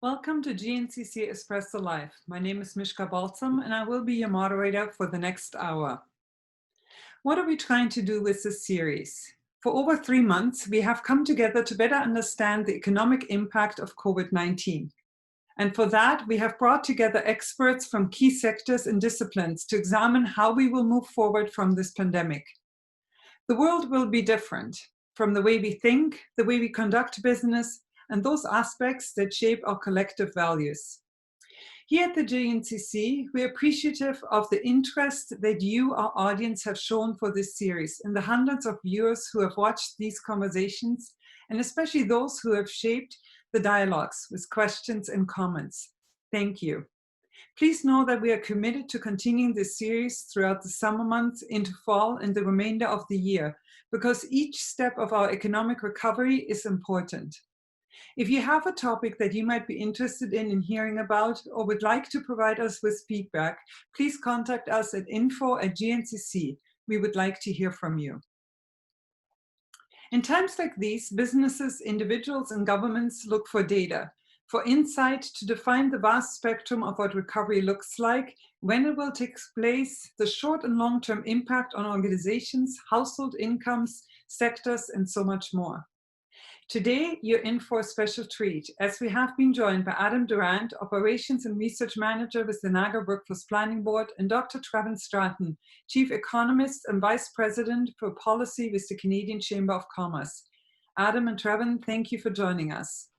Welcome to GNCC Espresso Live. My name is Mishka Balsam and I will be your moderator for the next hour. What are we trying to do with this series? For over 3 months, we have come together to better understand the economic impact of COVID-19. And for that, we have brought together experts from key sectors and disciplines to examine how we will move forward from this pandemic. The world will be different from the way we think, the way we conduct business, and those aspects that shape our collective values. Here at the JNCC, we're appreciative of the interest that you, our audience, have shown for this series and the hundreds of viewers who have watched these conversations, and especially those who have shaped the dialogues with questions and comments. Thank you. Please know that we are committed to continuing this series throughout the summer months into fall and the remainder of the year, because each step of our economic recovery is important. If you have a topic that you might be interested in hearing about or would like to provide us with feedback, please contact us at info@GNCC. We would like to hear from you. In times like these, businesses, individuals, and governments look for data, for insight to define the vast spectrum of what recovery looks like, when it will take place, the short and long-term impact on organizations, household incomes, sectors, and so much more. Today, you're in for a special treat, as we have been joined by Adam Durrant, Operations and Research Manager with the Niagara Workforce Planning Board, and Dr. Trevin Stratton, Chief Economist and Vice President for Policy with the Canadian Chamber of Commerce. Adam and Trevin, thank you for joining us.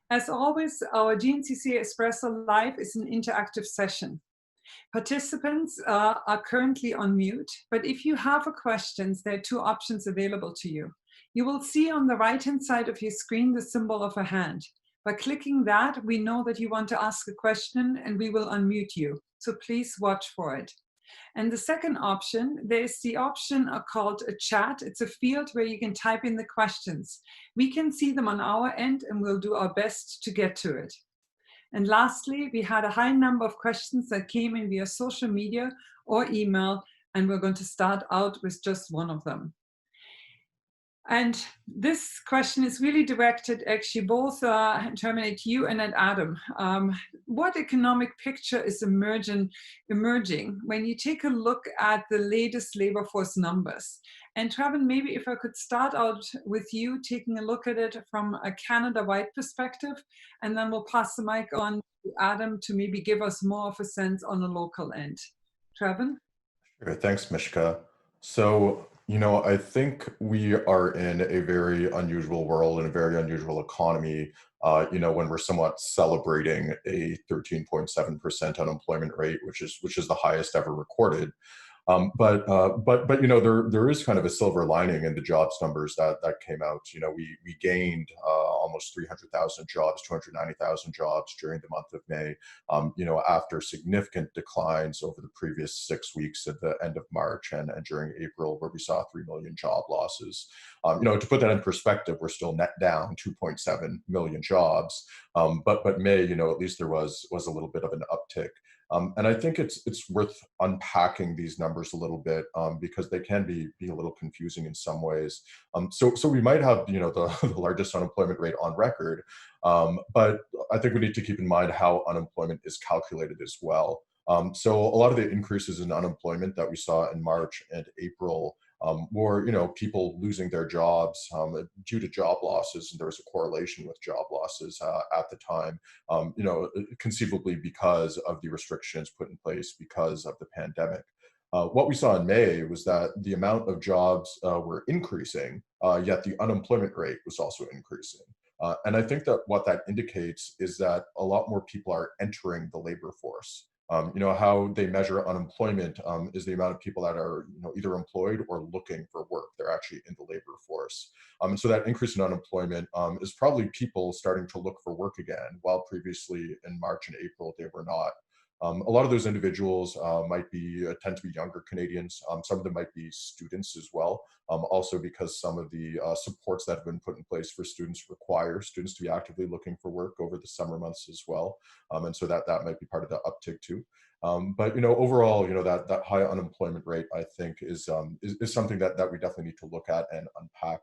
As always, our GNCC Espresso Live is an interactive session. Participants are currently on mute, but if you have a question, there are 2 options available to you. You will see on the right-hand side of your screen the symbol of a hand. By clicking that, we know that you want to ask a question and we will unmute you. So please watch for it. And the second option, there's the option called a chat. It's a field where you can type in the questions. We can see them on our end and we'll do our best to get to it. And lastly, we had a high number of questions that came in via social media or email, and we're going to start out with just one of them. And this question is really directed actually both Trevin, at you and at Adam. What economic picture is emerging when you take a look at the latest labor force numbers? And Trevin, maybe if I could start out with you taking a look at it from a Canada-wide perspective, and then we'll pass the mic on to Adam to maybe give us more of a sense on the local end. Trevin? Sure. Thanks, Mishka. So, I think we are in a very unusual world and a very unusual economy, when we're somewhat celebrating a 13.7% unemployment rate, which is the highest ever recorded. But there is kind of a silver lining in the jobs numbers that came out. We gained almost 300,000 jobs, 290,000 jobs during the month of May. After significant declines over the previous 6 weeks at the end of March and during April, where we saw 3 million job losses. To put that in perspective, we're still net down 2.7 million jobs. But May, at least there was a little bit of an uptick. And I think it's worth unpacking these numbers a little bit because they can be a little confusing in some ways. So we might have the largest unemployment rate on record, but I think we need to keep in mind how unemployment is calculated as well. So a lot of the increases in unemployment that we saw in March and April were people losing their jobs due to job losses, and there was a correlation with job losses at the time, conceivably because of the restrictions put in place because of the pandemic. What we saw in May was that the amount of jobs were increasing, yet the unemployment rate was also increasing. And I think that what that indicates is that a lot more people are entering the labor force. How they measure unemployment is the amount of people that are either employed or looking for work. They're actually in the labor force. And so that increase in unemployment is probably people starting to look for work again, while previously in March and April they were not. A lot of those individuals tend to be younger Canadians. Some of them might be students as well. Also because some of the supports that have been put in place for students require students to be actively looking for work over the summer months as well. And so that might be part of the uptick too. But overall, that high unemployment rate, I think, is something that we definitely need to look at and unpack.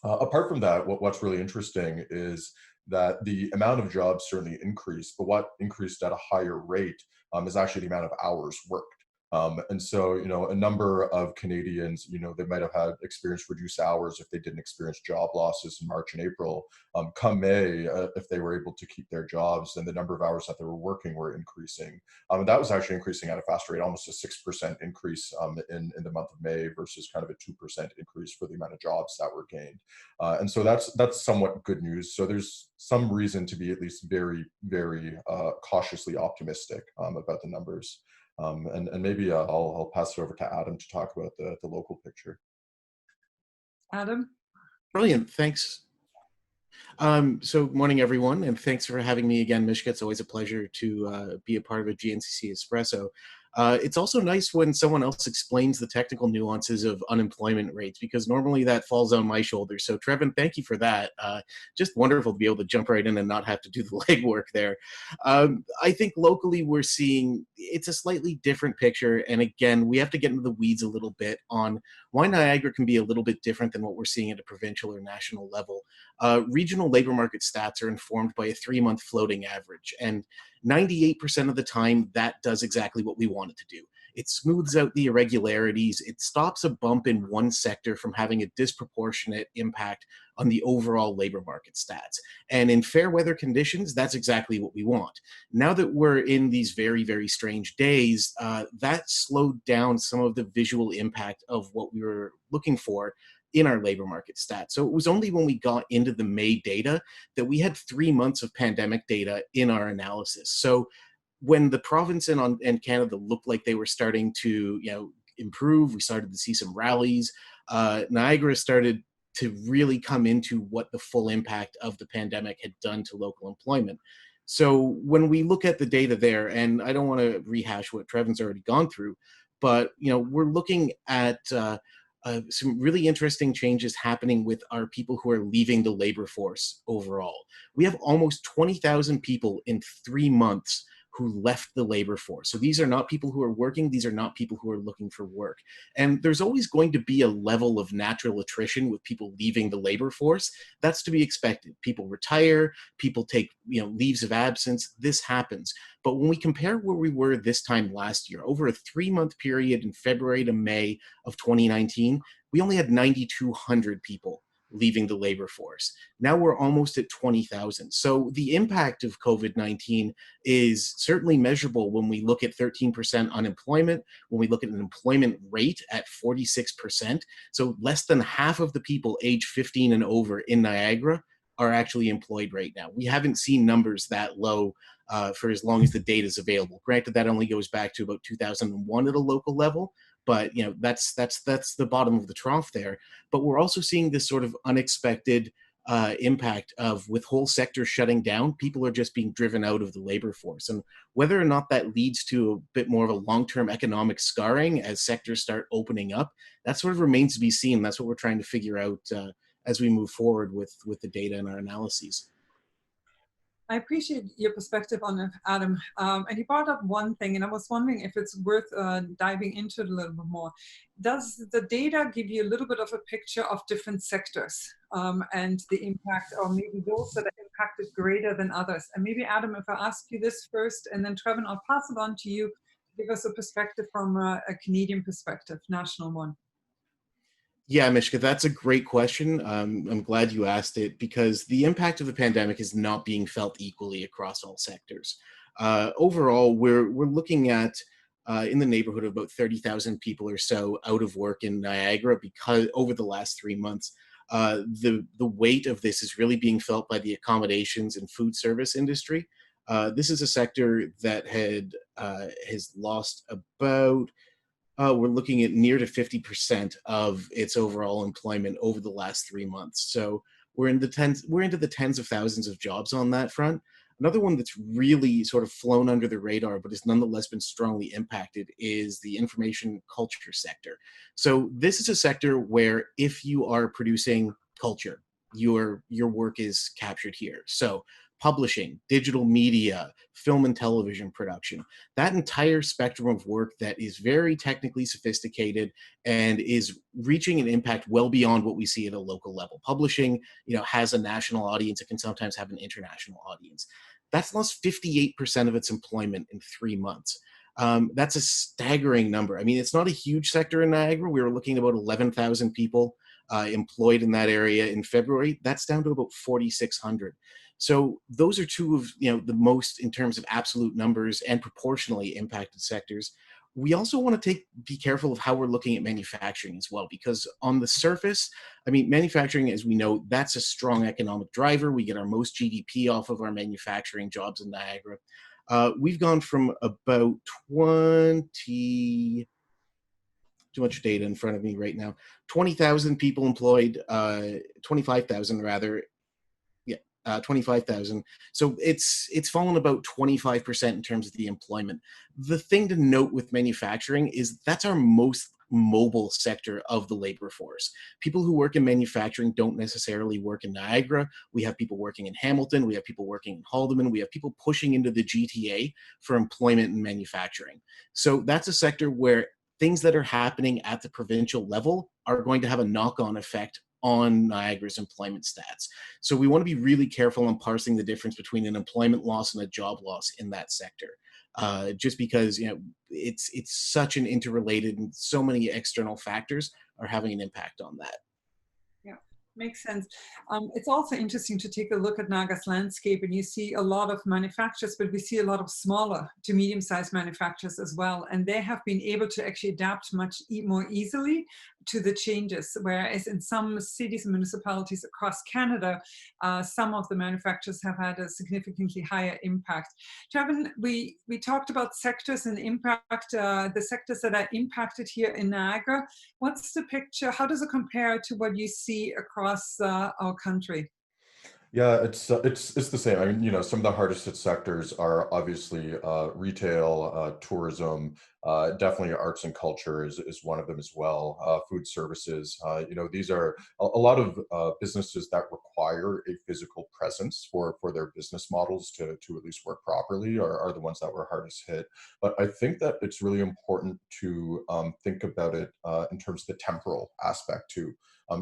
Apart from that, what's really interesting is that the amount of jobs certainly increased, but what increased at a higher rate is actually the amount of hours worked. And so, a number of Canadians, they might have had experienced reduced hours if they didn't experience job losses in March and April. Come May, if they were able to keep their jobs, then the number of hours that they were working were increasing. And that was actually increasing at a faster rate, almost a 6% increase in the month of May versus kind of a 2% increase for the amount of jobs that were gained. And so that's somewhat good news. So there's some reason to be at least very, very cautiously optimistic about the numbers. And maybe I'll pass it over to Adam to talk about the local picture. Adam? Brilliant. Thanks. So morning, everyone, and thanks for having me again, Mishka. It's always a pleasure to be a part of a GNCC Espresso. It's also nice when someone else explains the technical nuances of unemployment rates, because normally that falls on my shoulders. So Trevin, thank you for that. Just wonderful to be able to jump right in and not have to do the legwork there. I think locally we're seeing it's a slightly different picture. And again, we have to get into the weeds a little bit on why Niagara can be a little bit different than what we're seeing at a provincial or national level. Regional labor market stats are informed by a 3-month floating average. And 98% of the time, that does exactly what we want it to do. It smooths out the irregularities. It stops a bump in one sector from having a disproportionate impact on the overall labor market stats. And in fair weather conditions, that's exactly what we want. Now that we're in these very, very strange days, that slowed down some of the visual impact of what we were looking for in our labor market stats. So it was only when we got into the May data that we had 3 months of pandemic data in our analysis. So when the province and Canada looked like they were starting to improve, we started to see some rallies. Niagara started to really come into what the full impact of the pandemic had done to local employment. So when we look at the data there, and I don't want to rehash what Trevin's already gone through, but we're looking at some really interesting changes happening with our people who are leaving the labor force overall. We have almost 20,000 people in 3 months who left the labor force. So these are not people who are working. These are not people who are looking for work. And there's always going to be a level of natural attrition with people leaving the labor force. That's to be expected. People retire, people take leaves of absence. This happens. But when we compare where we were this time last year, over a 3-month period in February to May of 2019, we only had 9,200 people leaving the labor force. Now we're almost at 20,000. So the impact of COVID-19 is certainly measurable when we look at 13% unemployment, when we look at an employment rate at 46%. So less than half of the people age 15 and over in Niagara are actually employed right now. We haven't seen numbers that low for as long as the data is available. Granted, that only goes back to about 2001 at a local level, but that's the bottom of the trough there. But we're also seeing this sort of unexpected impact of, with whole sectors shutting down, people are just being driven out of the labor force. And whether or not that leads to a bit more of a long-term economic scarring as sectors start opening up, that sort of remains to be seen. That's what we're trying to figure out as we move forward with the data and our analyses. I appreciate your perspective on it, Adam. And you brought up one thing, and I was wondering if it's worth diving into it a little bit more. Does the data give you a little bit of a picture of different sectors and the impact, or maybe those that are impacted greater than others? And maybe, Adam, if I ask you this first, and then Trevin, I'll pass it on to you to give us a perspective from a Canadian perspective, national one. Yeah, Mishka, that's a great question. I'm glad you asked it, because the impact of the pandemic is not being felt equally across all sectors. Overall, we're looking at in the neighborhood of about 30,000 people or so out of work in Niagara, because over the last 3 months, the weight of this is really being felt by the accommodations and food service industry. This is a sector that has lost about we're looking at near to 50% of its overall employment over the last 3 months. So we're into the tens of thousands of jobs on that front. Another one that's really sort of flown under the radar, but has nonetheless been strongly impacted, is the information culture sector. So this is a sector where, if you are producing culture, your work is captured here. So publishing, digital media, film and television production, that entire spectrum of work that is very technically sophisticated and is reaching an impact well beyond what we see at a local level. Publishing, has a national audience. It can sometimes have an international audience. That's lost 58% of its employment in 3 months. That's a staggering number. I mean, it's not a huge sector in Niagara. We were looking at about 11,000 people employed in that area in February. That's down to about 4,600. So those are two of the most, in terms of absolute numbers and proportionally impacted sectors. We also want to be careful of how we're looking at manufacturing as well, because on the surface, I mean, manufacturing, as we know, that's a strong economic driver. We get our most GDP off of our manufacturing jobs in Niagara. We've gone from about 20, too much data in front of me right now, 20,000 people employed, 25,000 rather, 25,000. So it's fallen about 25% in terms of the employment. The thing to note with manufacturing is that's our most mobile sector of the labor force. People who work in manufacturing don't necessarily work in Niagara. We have people working in Hamilton. We have people working in Haldimand. We have people pushing into the GTA for employment in manufacturing. So that's a sector where things that are happening at the provincial level are going to have a knock-on effect on Niagara's employment stats. So we want to be really careful on parsing the difference between an employment loss and a job loss in that sector. Just because it's such an interrelated, and so many external factors are having an impact on that. Yeah, makes sense. It's also interesting to take a look at Niagara's landscape, and you see a lot of manufacturers, but we see a lot of smaller to medium-sized manufacturers as well, and they have been able to actually adapt much more easily to the changes, whereas in some cities and municipalities across Canada, some of the manufacturers have had a significantly higher impact. Trevin, we talked about sectors and impact, the sectors that are impacted here in Niagara. What's the picture? How does it compare to what you see across our country? Yeah, it's the same. I mean, some of the hardest hit sectors are obviously retail, tourism, definitely arts and culture is one of them as well. Food services. These are a lot of businesses that require a physical presence for their business models to at least work properly are the ones that were hardest hit. But I think that it's really important to think about it in terms of the temporal aspect too.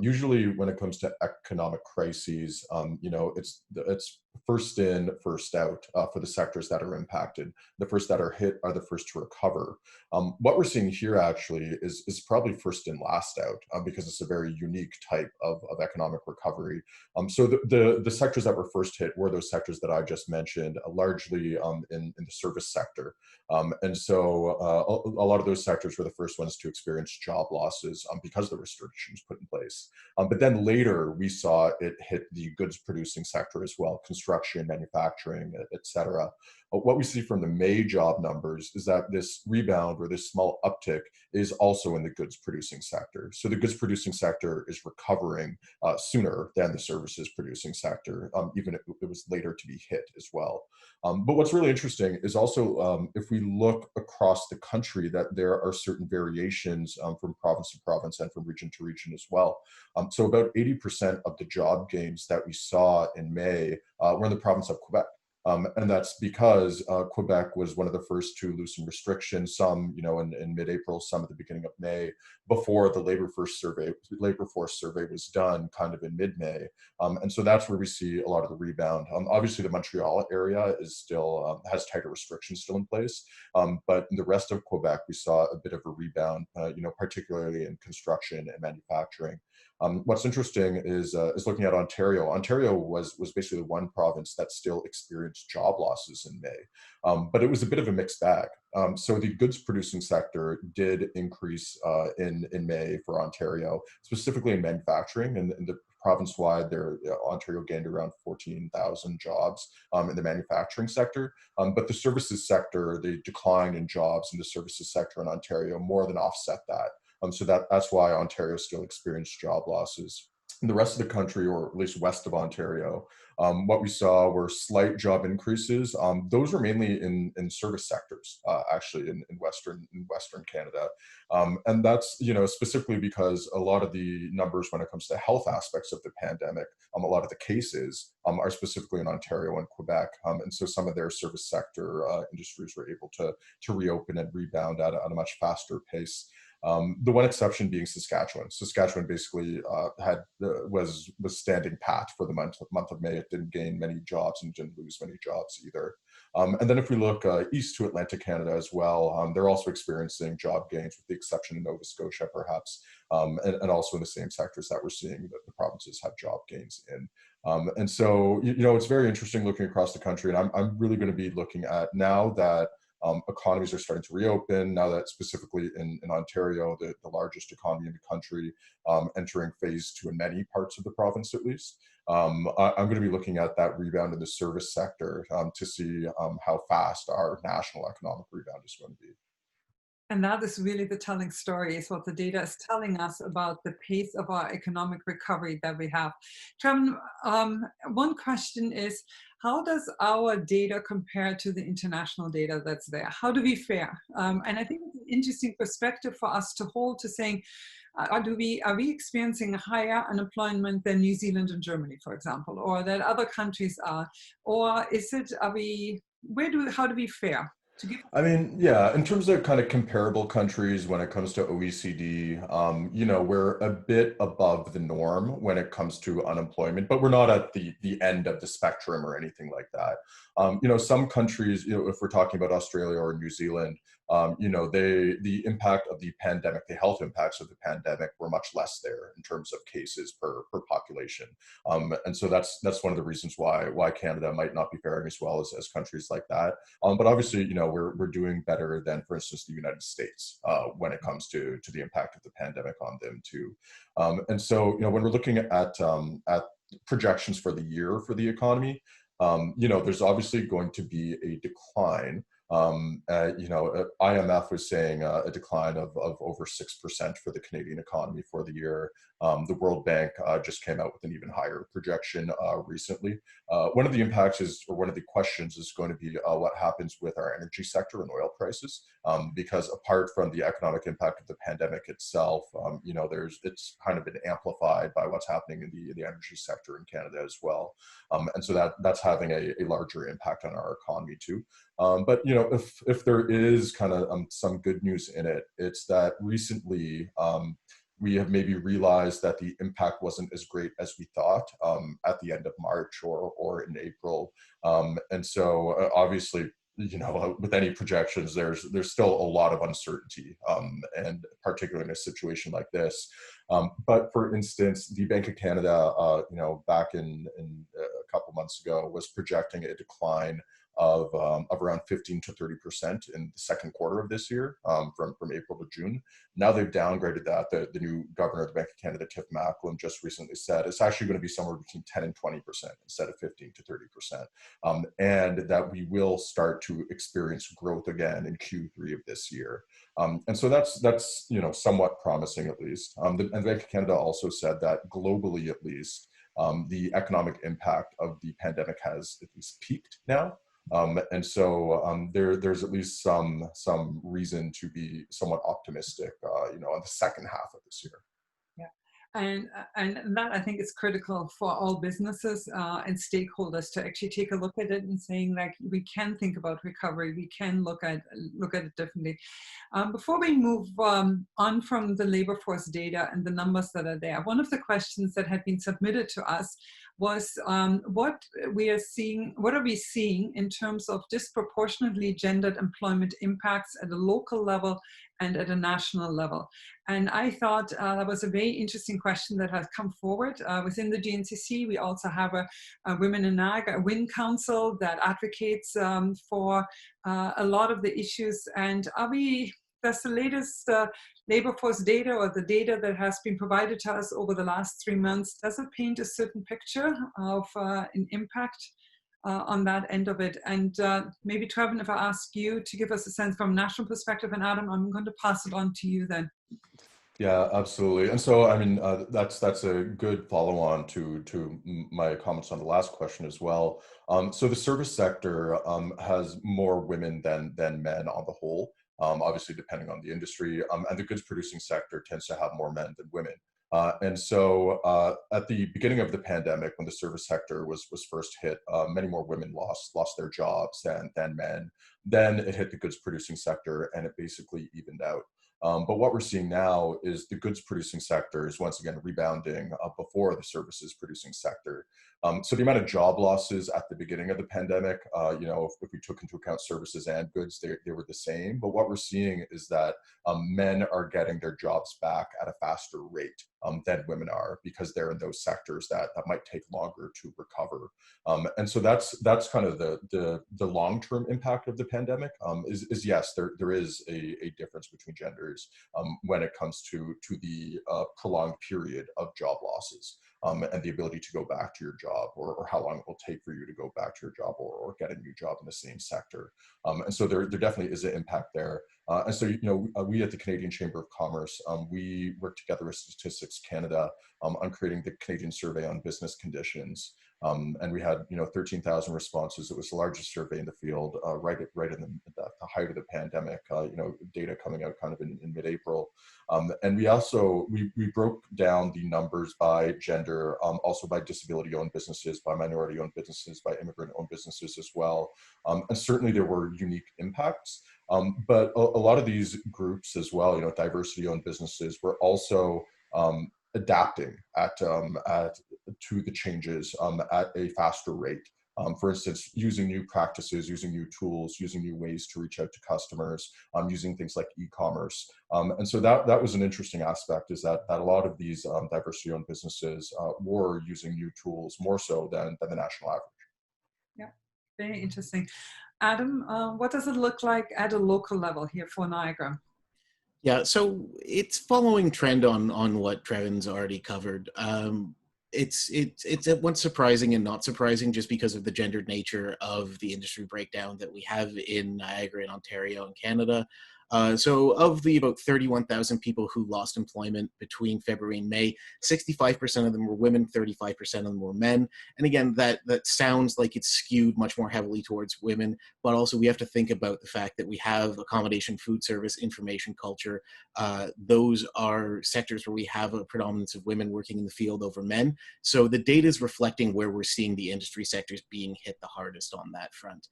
Usually, when it comes to economic crises, it's first in, first out for the sectors that are impacted. The first that are hit are the first to recover. What we're seeing here actually is probably first in, last out, because it's a very unique type of economic recovery. So the sectors that were first hit were those sectors that I just mentioned, largely in the service sector. And so a lot of those sectors were the first ones to experience job losses because of the restrictions put in place. But then later we saw it hit the goods producing sector as well, construction, manufacturing, et cetera. What we see from the May job numbers is that this rebound or this small uptick is also in the goods producing sector. So the goods producing sector is recovering sooner than the services producing sector, even if it was later to be hit as well. But what's really interesting is also if we look across the country, that there are certain variations from province to province and from region to region as well. So about 80% of the job gains that we saw in May were in the province of Quebec. And that's because Quebec was one of the first to loosen restrictions, some, in mid-April, some at the beginning of May, before the labor force survey was done kind of in mid-May. And so that's where we see a lot of the rebound. Obviously, the Montreal area is still has tighter restrictions still in place. But in the rest of Quebec, we saw a bit of a rebound, particularly in construction and manufacturing. What's interesting is looking at Ontario. Ontario was basically the one province that still experienced job losses in May, but it was a bit of a mixed bag. So the goods producing sector did increase in May for Ontario, specifically in manufacturing, and the province-wide, Ontario gained around 14,000 jobs in the manufacturing sector. But the services sector, the decline in jobs in the services sector in Ontario more than offset that. So that's why Ontario still experienced job losses. In the rest of the country, or at least west of Ontario, what we saw were slight job increases. Those were mainly in service sectors, actually in Western Canada, and that's specifically because a lot of the numbers when it comes to health aspects of the pandemic, a lot of the cases are specifically in Ontario and Quebec, and so some of their service sector industries were able to reopen and rebound at a much faster pace. The one exception being Saskatchewan. Saskatchewan basically was standing pat for the month of May. It didn't gain many jobs and didn't lose many jobs either. And then if we look east to Atlantic Canada as well, they're also experiencing job gains, with the exception of Nova Scotia, perhaps, and also in the same sectors that we're seeing that the provinces have job gains in. And so, it's very interesting looking across the country, and I'm really going to be looking at now that economies are starting to reopen, now that specifically in Ontario, the largest economy in the country, entering phase 2 in many parts of the province at least. I'm going to be looking at that rebound in the service sector to see how fast our national economic rebound is going to be. And that is really the telling story, is what the data is telling us about the pace of our economic recovery that we have. Trevin, one question is, how does our data compare to the international data that's there? How do we fare? And I think it's an interesting perspective for us to hold, to saying, are we experiencing a higher unemployment than New Zealand and Germany, for example, or that other countries are? Or how do we fare? I mean, yeah, in terms of kind of comparable countries when it comes to OECD, we're a bit above the norm when it comes to unemployment, but we're not at the end of the spectrum or anything like that. Some countries, if we're talking about Australia or New Zealand, the impact of the pandemic, the health impacts of the pandemic were much less there in terms of cases per population. And so that's one of the reasons why Canada might not be faring as well as countries like that. But obviously, we're doing better than, for instance, the United States when it comes to the impact of the pandemic on them too. And so, when we're looking at projections for the year for the economy, there's obviously going to be a decline. IMF was saying a decline of over 6% for the Canadian economy for the year. The World Bank just came out with an even higher projection recently. One of the impacts one of the questions is going to be what happens with our energy sector and oil prices, because apart from the economic impact of the pandemic itself, it's kind of been amplified by what's happening in the energy sector in Canada as well. And so that's having a larger impact on our economy too. But if there is kind of some good news in it, it's that recently we have maybe realized that the impact wasn't as great as we thought at the end of March or in April. And so obviously, with any projections, there's still a lot of uncertainty, and particularly in a situation like this. But for instance, the Bank of Canada, back in a couple months ago, was projecting a decline of around 15 to 30% in the second quarter of this year, from April to June. Now they've downgraded that. The new governor of the Bank of Canada, Tiff Macklem, just recently said it's actually going to be somewhere between 10 and 20% instead of 15 to 30%, and that we will start to experience growth again in Q3 of this year. And so that's somewhat promising, at least. And the Bank of Canada also said that globally, at least, the economic impact of the pandemic has at least peaked now. And so there's at least some reason to be somewhat optimistic, on the second half of this year. And that, I think, is critical for all businesses and stakeholders to actually take a look at it and saying, like, we can think about recovery, we can look at it differently. Before we move on from the labor force data and the numbers that are there, one of the questions that had been submitted to us was what are we seeing in terms of disproportionately gendered employment impacts at a local level and at a national level. And I thought that was a very interesting question that has come forward. Within the GNCC, we also have a Women in Niagara, a WIN Council that advocates for a lot of the issues. And does the latest labor force data, or the data that has been provided to us over the last 3 months, does it paint a certain picture of an impact on that end of it? And maybe, Trevin, if I ask you to give us a sense from a national perspective, and Adam, I'm going to pass it on to you then. Yeah, absolutely. And so, I mean, that's a good follow-on to my comments on the last question as well. So the service sector has more women than men on the whole, obviously depending on the industry. And the goods producing sector tends to have more men than women. And so, at the beginning of the pandemic, when the service sector was first hit, many more women lost their jobs than men. Then it hit the goods producing sector, and it basically evened out. But what we're seeing now is the goods producing sector is once again rebounding before the services producing sector. So the amount of job losses at the beginning of the pandemic, if we took into account services and goods, they were the same. But what we're seeing is that men are getting their jobs back at a faster rate than women are, because they're in those sectors that might take longer to recover. And so that's kind of the long-term impact of the pandemic, is yes, there is a difference between genders when it comes to the prolonged period of job losses, and the ability to go back to your job, or how long it will take for you to go back to your job, or get a new job in the same sector. And so there definitely is an impact there. And so, we at the Canadian Chamber of Commerce, we work together with Statistics Canada on creating the Canadian Survey on Business Conditions. And we had 13,000 responses. It was the largest survey in the field, right in the height of the pandemic. Data coming out kind of in mid-April, and we broke down the numbers by gender, also by disability-owned businesses, by minority-owned businesses, by immigrant-owned businesses as well. And certainly there were unique impacts, but a lot of these groups as well, diversity-owned businesses, were also adapting to the changes at a faster rate. For instance, using new practices, using new tools, using new ways to reach out to customers, using things like e-commerce. And so that was an interesting aspect, is that a lot of these diversity-owned businesses were using new tools more so than the national average. Yeah, very interesting. Adam, what does it look like at a local level here for Niagara? Yeah, so it's following trend on what Trevin's already covered. It's at once surprising and not surprising, just because of the gendered nature of the industry breakdown that we have in Niagara and Ontario and Canada. So of the about 31,000 people who lost employment between February and May, 65% of them were women, 35% of them were men. And again, that sounds like it's skewed much more heavily towards women, but also we have to think about the fact that we have accommodation, food service, information culture. Those are sectors where we have a predominance of women working in the field over men. So the data is reflecting where we're seeing the industry sectors being hit the hardest on that front.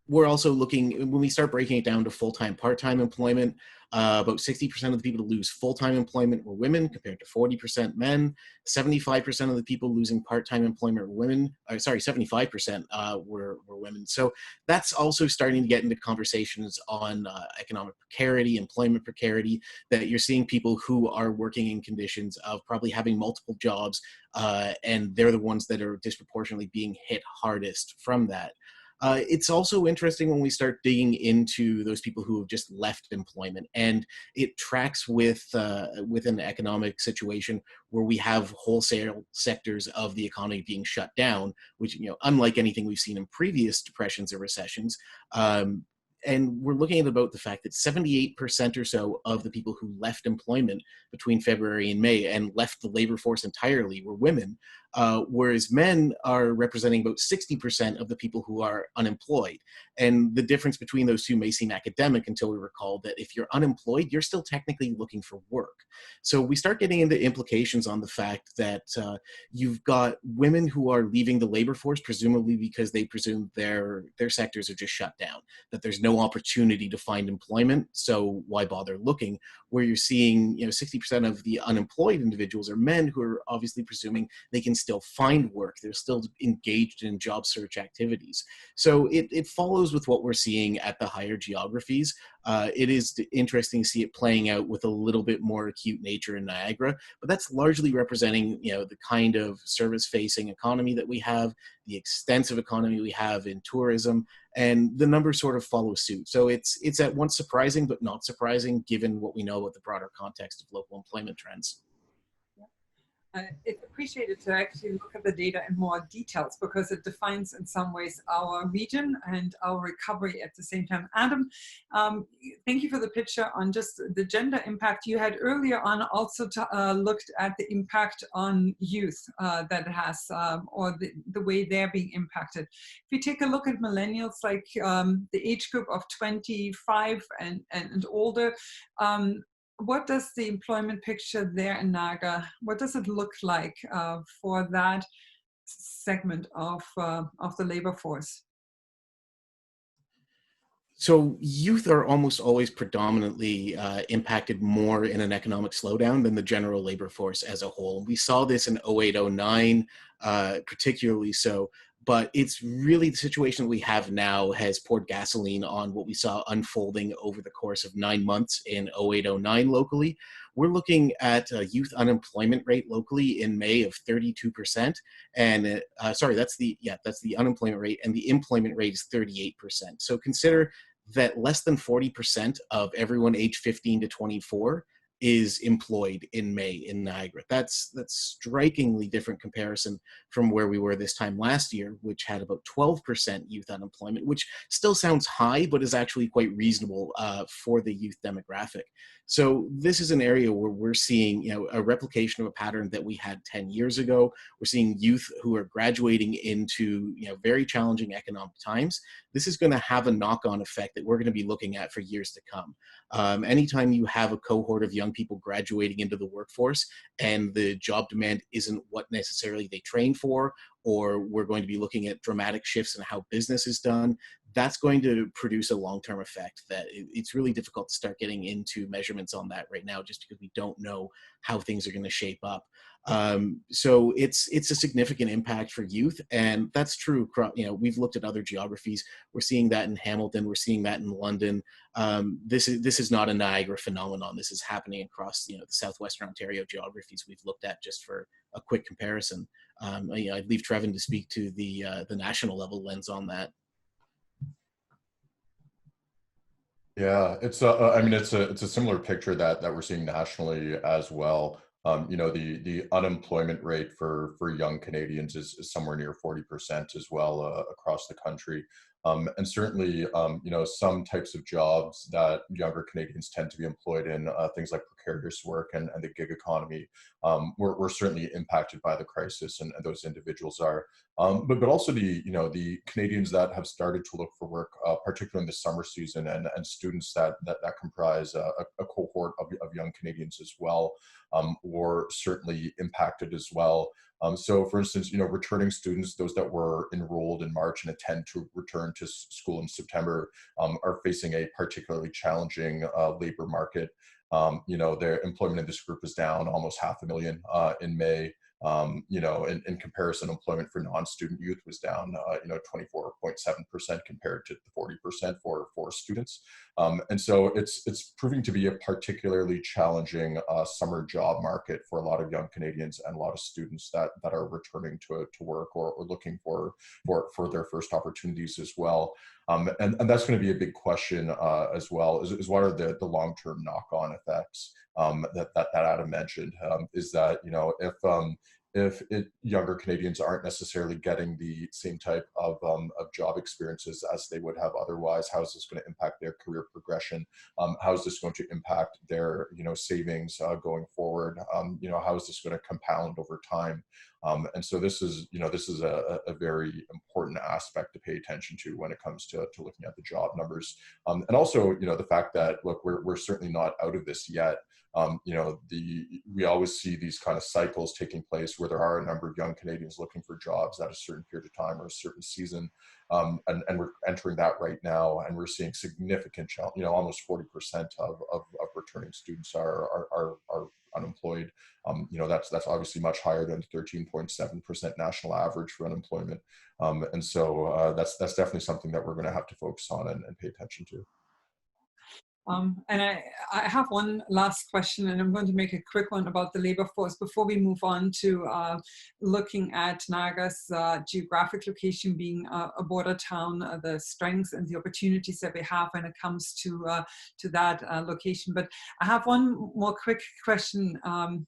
We're also looking, when we start breaking it down to full-time, part-time employment, about 60% of the people to lose full-time employment were women, compared to 40% men. 75% of the people losing part-time employment were women. 75% were women. So that's also starting to get into conversations on economic precarity, employment precarity, that you're seeing people who are working in conditions of probably having multiple jobs, and they're the ones that are disproportionately being hit hardest from that. It's also interesting when we start digging into those people who have just left employment, and it tracks with an economic situation where we have wholesale sectors of the economy being shut down, which, unlike anything we've seen in previous depressions or recessions. And we're looking at about the fact that 78% or so of the people who left employment between February and May and left the labor force entirely were women, whereas men are representing about 60% of the people who are unemployed. And the difference between those two may seem academic until we recall that if you're unemployed, you're still technically looking for work. So we start getting into implications on the fact that you've got women who are leaving the labor force, presumably because they presume their sectors are just shut down, that there's no opportunity to find employment, so why bother looking? Where you're seeing 60% of the unemployed individuals are men who are obviously presuming they can still find work. They're still engaged in job search activities. So it follows with what we're seeing at the higher geographies. It is interesting to see it playing out with a little bit more acute nature in Niagara, but that's largely representing the kind of service-facing economy that we have, the extensive economy we have in tourism, and the numbers sort of follow suit. So it's at once surprising but not surprising, given what we know about the broader context of local employment trends. It's appreciated to actually look at the data in more details because it defines in some ways our region and our recovery at the same time. Adam, thank you for the picture on just the gender impact. You had earlier on also looked at the impact on youth that it has, or the way they're being impacted. If you take a look at millennials, like the age group of 25 and older, what does the employment picture there in Niagara, what does it look like for that segment of the labor force? So youth are almost always predominantly impacted more in an economic slowdown than the general labor force as a whole. We saw this in 08, 09, particularly so. But it's really the situation that we have now has poured gasoline on what we saw unfolding over the course of 9 months in 08, 09 locally. We're looking at a youth unemployment rate locally in May of 32%. And that's the unemployment rate, and the employment rate is 38%. So consider that less than 40% of everyone age 15 to 24 is employed in May in Niagara. That's strikingly different comparison from where we were this time last year, which had about 12% youth unemployment, which still sounds high, but is actually quite reasonable for the youth demographic. So this is an area where we're seeing, a replication of a pattern that we had 10 years ago. We're seeing youth who are graduating into, very challenging economic times. This is going to have a knock-on effect that we're going to be looking at for years to come. Anytime you have a cohort of young people graduating into the workforce and the job demand isn't what necessarily they trained for, or we're going to be looking at dramatic shifts in how business is done, that's going to produce a long-term effect that it's really difficult to start getting into measurements on that right now, just because we don't know how things are going to shape up. So it's a significant impact for youth, and that's true. We've looked at other geographies. We're seeing that in Hamilton. We're seeing that in London. This is not a Niagara phenomenon. This is happening across the southwestern Ontario geographies we've looked at, just for a quick comparison. I'd leave Trevin to speak to the national level lens on that. Yeah, it's a similar picture that we're seeing nationally as well. The unemployment rate for young Canadians is somewhere near 40% as well across the country. And certainly, some types of jobs that younger Canadians tend to be employed in, things like precarious work and the gig economy, were certainly impacted by the crisis, and those individuals are. But also the Canadians that have started to look for work, particularly in the summer season, and students that comprise a cohort of young Canadians as well, were certainly impacted as well. So for instance, returning students, those that were enrolled in March and intend to return to school in September, are facing a particularly challenging labor market. Their employment in this group is down almost 500,000 in May. In comparison, employment for non-student youth was down, 24.7% compared to the 40% for students. And so it's proving to be a particularly challenging summer job market for a lot of young Canadians and a lot of students that are returning to work or looking for their first opportunities as well. And that's going to be a big question as well, is what are the long-term knock-on effects that Adam mentioned, is that, if younger Canadians aren't necessarily getting the same type of job experiences as they would have otherwise, how is this going to impact their career progression? How is this going to impact their savings going forward? How is this going to compound over time? And so this is a very important aspect to pay attention to when it comes to looking at the job numbers, and also the fact that, look, we're certainly not out of this yet. We always see these kind of cycles taking place where there are a number of young Canadians looking for jobs at a certain period of time or a certain season, and we're entering that right now, and we're seeing significant, almost 40% of returning students are unemployed. That's obviously much higher than the 13.7% national average for unemployment, and so that's definitely something that we're going to have to focus on and pay attention to. And I have one last question, and I'm going to make a quick one about the labor force before we move on to looking at Niagara's geographic location being a border town, the strengths and the opportunities that we have when it comes to that location. But I have one more quick question.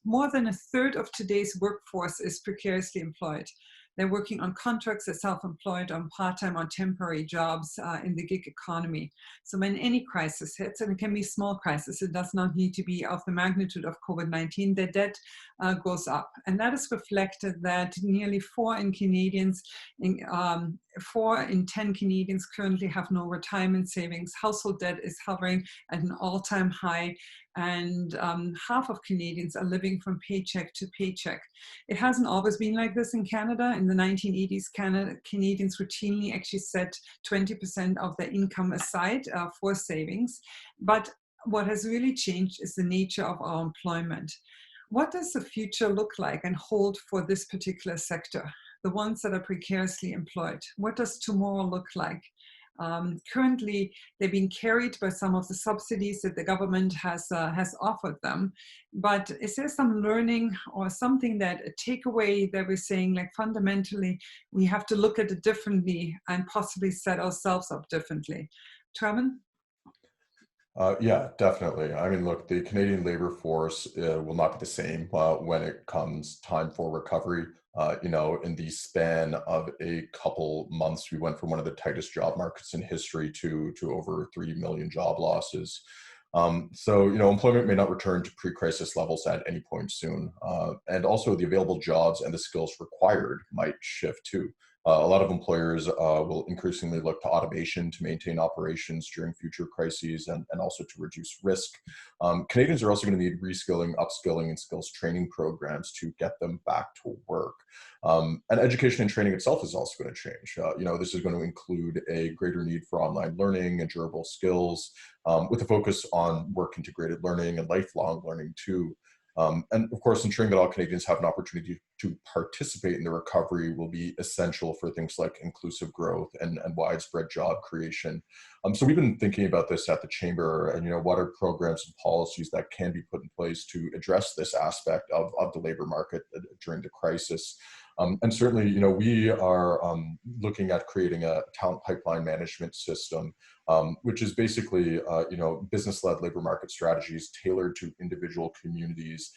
More than a third of today's workforce is precariously employed. They're working on contracts, they're self-employed, on part-time, on temporary jobs in the gig economy. So when any crisis hits, and it can be a small crisis, it does not need to be of the magnitude of COVID-19, the debt goes up. And that is reflected that nearly 4 in 10 Canadians currently have no retirement savings. Household debt is hovering at an all-time high, and half of Canadians are living from paycheck to paycheck. It hasn't always been like this in Canada. In the 1980s, Canadians routinely actually set 20% of their income aside for savings. But what has really changed is the nature of our employment. What does the future look like and hold for this particular sector, the ones that are precariously employed? What does tomorrow look like? Currently, they're being carried by some of the subsidies that the government has offered them. But is there some learning or something that a takeaway that we're saying, like fundamentally, we have to look at it differently and possibly set ourselves up differently? Trevin? Yeah, definitely. I mean, look, the Canadian labor force will not be the same when it comes time for recovery. In the span of a couple months, we went from one of the tightest job markets in history to over 3 million job losses. Employment may not return to pre-crisis levels at any point soon. And also the available jobs and the skills required might shift too. A lot of employers will increasingly look to automation to maintain operations during future crises and also to reduce risk. Canadians are also going to need reskilling, upskilling, and skills training programs to get them back to work. And education and training itself is also going to change. This is going to include a greater need for online learning and durable skills, with a focus on work-integrated learning and lifelong learning too. And of course, ensuring that all Canadians have an opportunity to participate in the recovery will be essential for things like inclusive growth and widespread job creation. So we've been thinking about this at the Chamber, and what are programs and policies that can be put in place to address this aspect of the labor market during the crisis. And certainly, we are looking at creating a talent pipeline management system, which is basically, business-led labor market strategies tailored to individual communities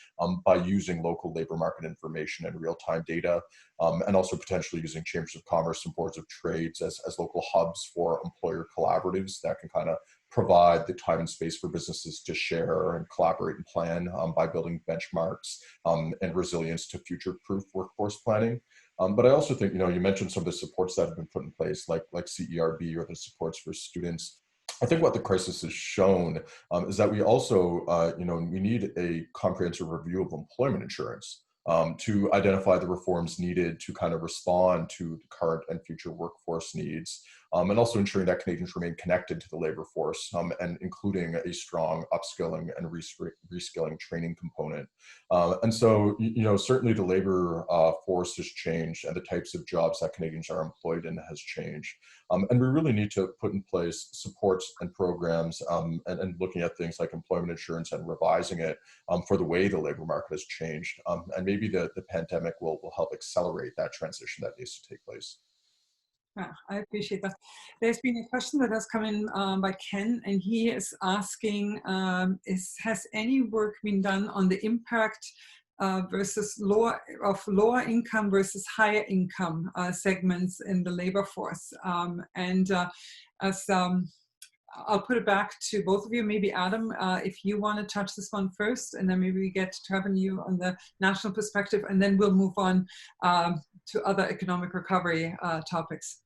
by using local labor market information and real-time data, and also potentially using chambers of commerce and boards of trades as local hubs for employer collaboratives that can kind of provide the time and space for businesses to share and collaborate and plan by building benchmarks and resilience to future-proof workforce planning. But I also think, you mentioned some of the supports that have been put in place, like CERB or the supports for students. I think what the crisis has shown is that we also, we need a comprehensive review of employment insurance to identify the reforms needed to kind of respond to the current and future workforce needs, and also ensuring that Canadians remain connected to the labor force, and including a strong upskilling and reskilling training component. And so, certainly the labor force has changed, and the types of jobs that Canadians are employed in has changed. And we really need to put in place supports and programs, and looking at things like employment insurance and revising it for the way the labor market has changed. And maybe the pandemic will help accelerate that transition that needs to take place. Yeah, I appreciate that. There's been a question that has come in by Ken, and he is asking, has any work been done on the impact versus lower income versus higher income segments in the labor force? I'll put it back to both of you. Maybe Adam, if you want to touch this one first, and then maybe we get Trevin, you on the national perspective, and then we'll move on to other economic recovery topics.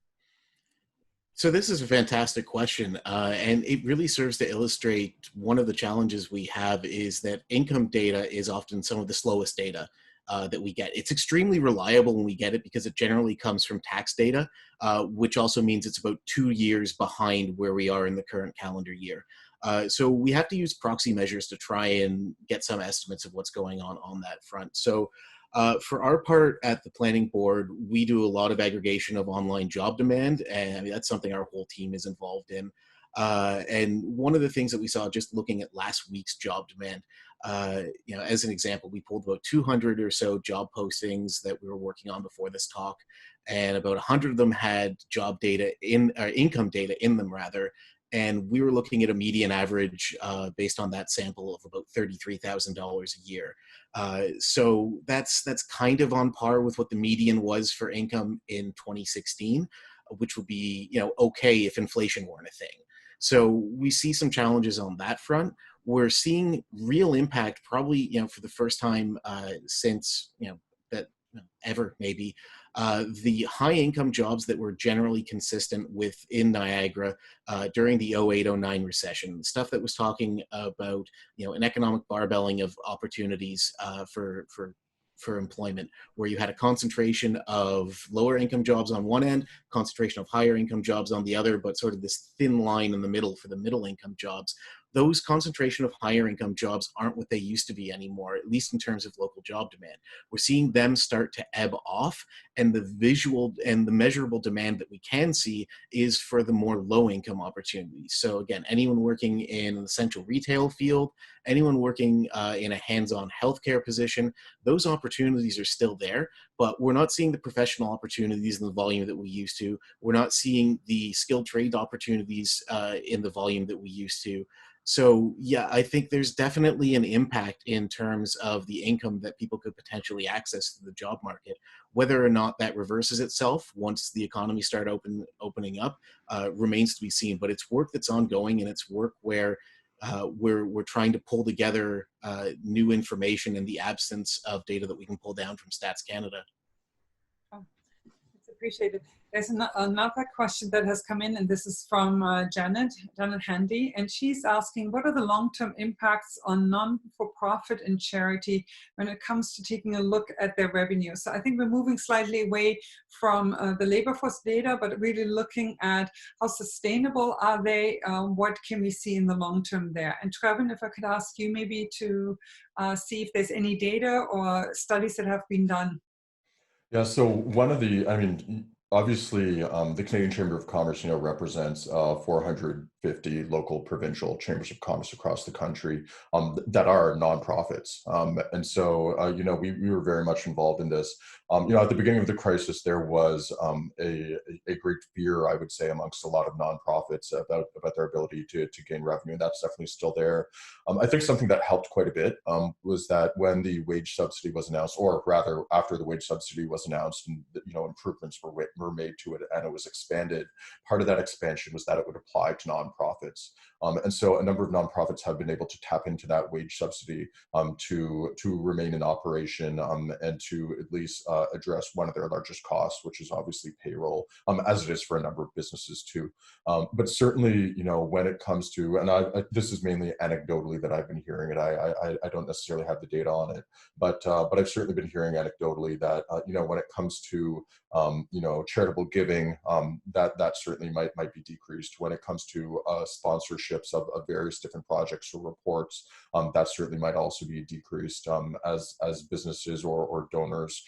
So this is a fantastic question, and it really serves to illustrate one of the challenges we have is that income data is often some of the slowest data that we get. It's extremely reliable when we get it because it generally comes from tax data, which also means it's about 2 years behind where we are in the current calendar year. So we have to use proxy measures to try and get some estimates of what's going on that front. So for our part at the planning board, we do a lot of aggregation of online job demand, and that's something our whole team is involved in. And one of the things that we saw just looking at last week's job demand, as an example, we pulled about 200 or so job postings that we were working on before this talk, and about 100 of them had job data income data in them rather. And we were looking at a median average based on that sample of about $33,000 a year. So that's kind of on par with what the median was for income in 2016, which would be okay if inflation weren't a thing. So we see some challenges on that front. We're seeing real impact probably for the first time since that ever maybe. The high income jobs that were generally consistent within Niagara during the 08-09 recession, the stuff that was talking about an economic barbelling of opportunities for employment, where you had a concentration of lower income jobs on one end, concentration of higher income jobs on the other, but sort of this thin line in the middle for the middle income jobs. Those concentration of higher income jobs aren't what they used to be anymore, at least in terms of local job demand. We're seeing them start to ebb off, and the visual and the measurable demand that we can see is for the more low income opportunities. So again, anyone working in an essential retail field, anyone working in a hands-on healthcare position, those opportunities are still there, but we're not seeing the professional opportunities in the volume that we used to. We're not seeing the skilled trade opportunities in the volume that we used to. So yeah, I think there's definitely an impact in terms of the income that people could potentially access to the job market. Whether or not that reverses itself once the economy start opening up remains to be seen. But it's work that's ongoing, and it's work where we're trying to pull together new information in the absence of data that we can pull down from Stats Canada. Oh, it's appreciated. There's another question that has come in, and this is from Janet Handy, and she's asking, what are the long-term impacts on non-for-profit and charity when it comes to taking a look at their revenue? So I think we're moving slightly away from the labor force data, but really looking at how sustainable are they, what can we see in the long term there? And Trevin, if I could ask you maybe to see if there's any data or studies that have been done. Yeah, so obviously, the Canadian Chamber of Commerce, represents 450 local provincial chambers of commerce across the country that are nonprofits. And so, we were very much involved in this. At the beginning of the crisis, there was a great fear, I would say, amongst a lot of nonprofits about their ability to gain revenue. And that's definitely still there. I think something that helped quite a bit was that when the wage subsidy was announced, or rather after the wage subsidy was announced, and improvements were made to it and it was expanded, part of that expansion was that it would apply to nonprofits. And so a number of nonprofits have been able to tap into that wage subsidy to remain in operation and to at least address one of their largest costs, which is obviously payroll, as it is for a number of businesses too. But certainly, when it comes to, and this is mainly anecdotally that I've been hearing it, I don't necessarily have the data on it, but I've certainly been hearing anecdotally that, when it comes to, charitable giving, that certainly might be decreased. When it comes to sponsorships of various different projects or reports, that certainly might also be decreased as businesses or donors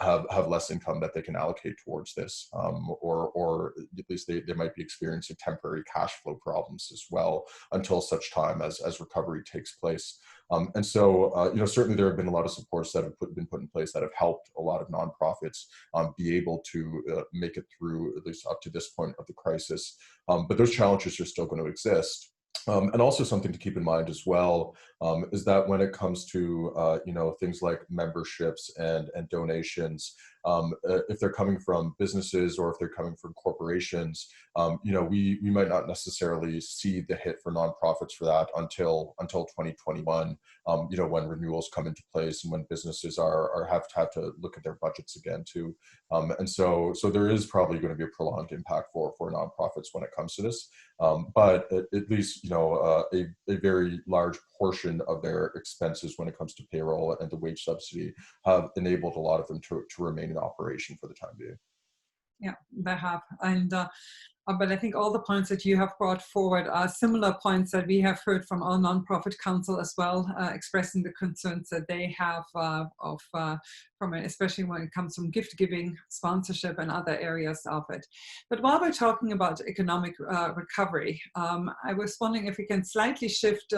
have less income that they can allocate towards this, or at least they might be experiencing temporary cash flow problems as well until such time as recovery takes place. And so, certainly there have been a lot of supports that have been put in place that have helped a lot of nonprofits be able to make it through at least up to this point of the crisis. But those challenges are still going to exist. And also something to keep in mind as well is that when it comes to things like memberships and donations, if they're coming from businesses or if they're coming from corporations, we might not necessarily see the hit for nonprofits for that until 2021, when renewals come into place and when businesses have to look at their budgets again too. And so there is probably going to be a prolonged impact for nonprofits when it comes to this. But at least, a very large portion of their expenses when it comes to payroll and the wage subsidy have enabled a lot of them to remain in operation for the time being. Yeah, they have. And But I think all the points that you have brought forward are similar points that we have heard from our nonprofit council as well, expressing the concerns that they have especially when it comes from gift giving, sponsorship, and other areas of it. But while we're talking about economic recovery, I was wondering if we can slightly shift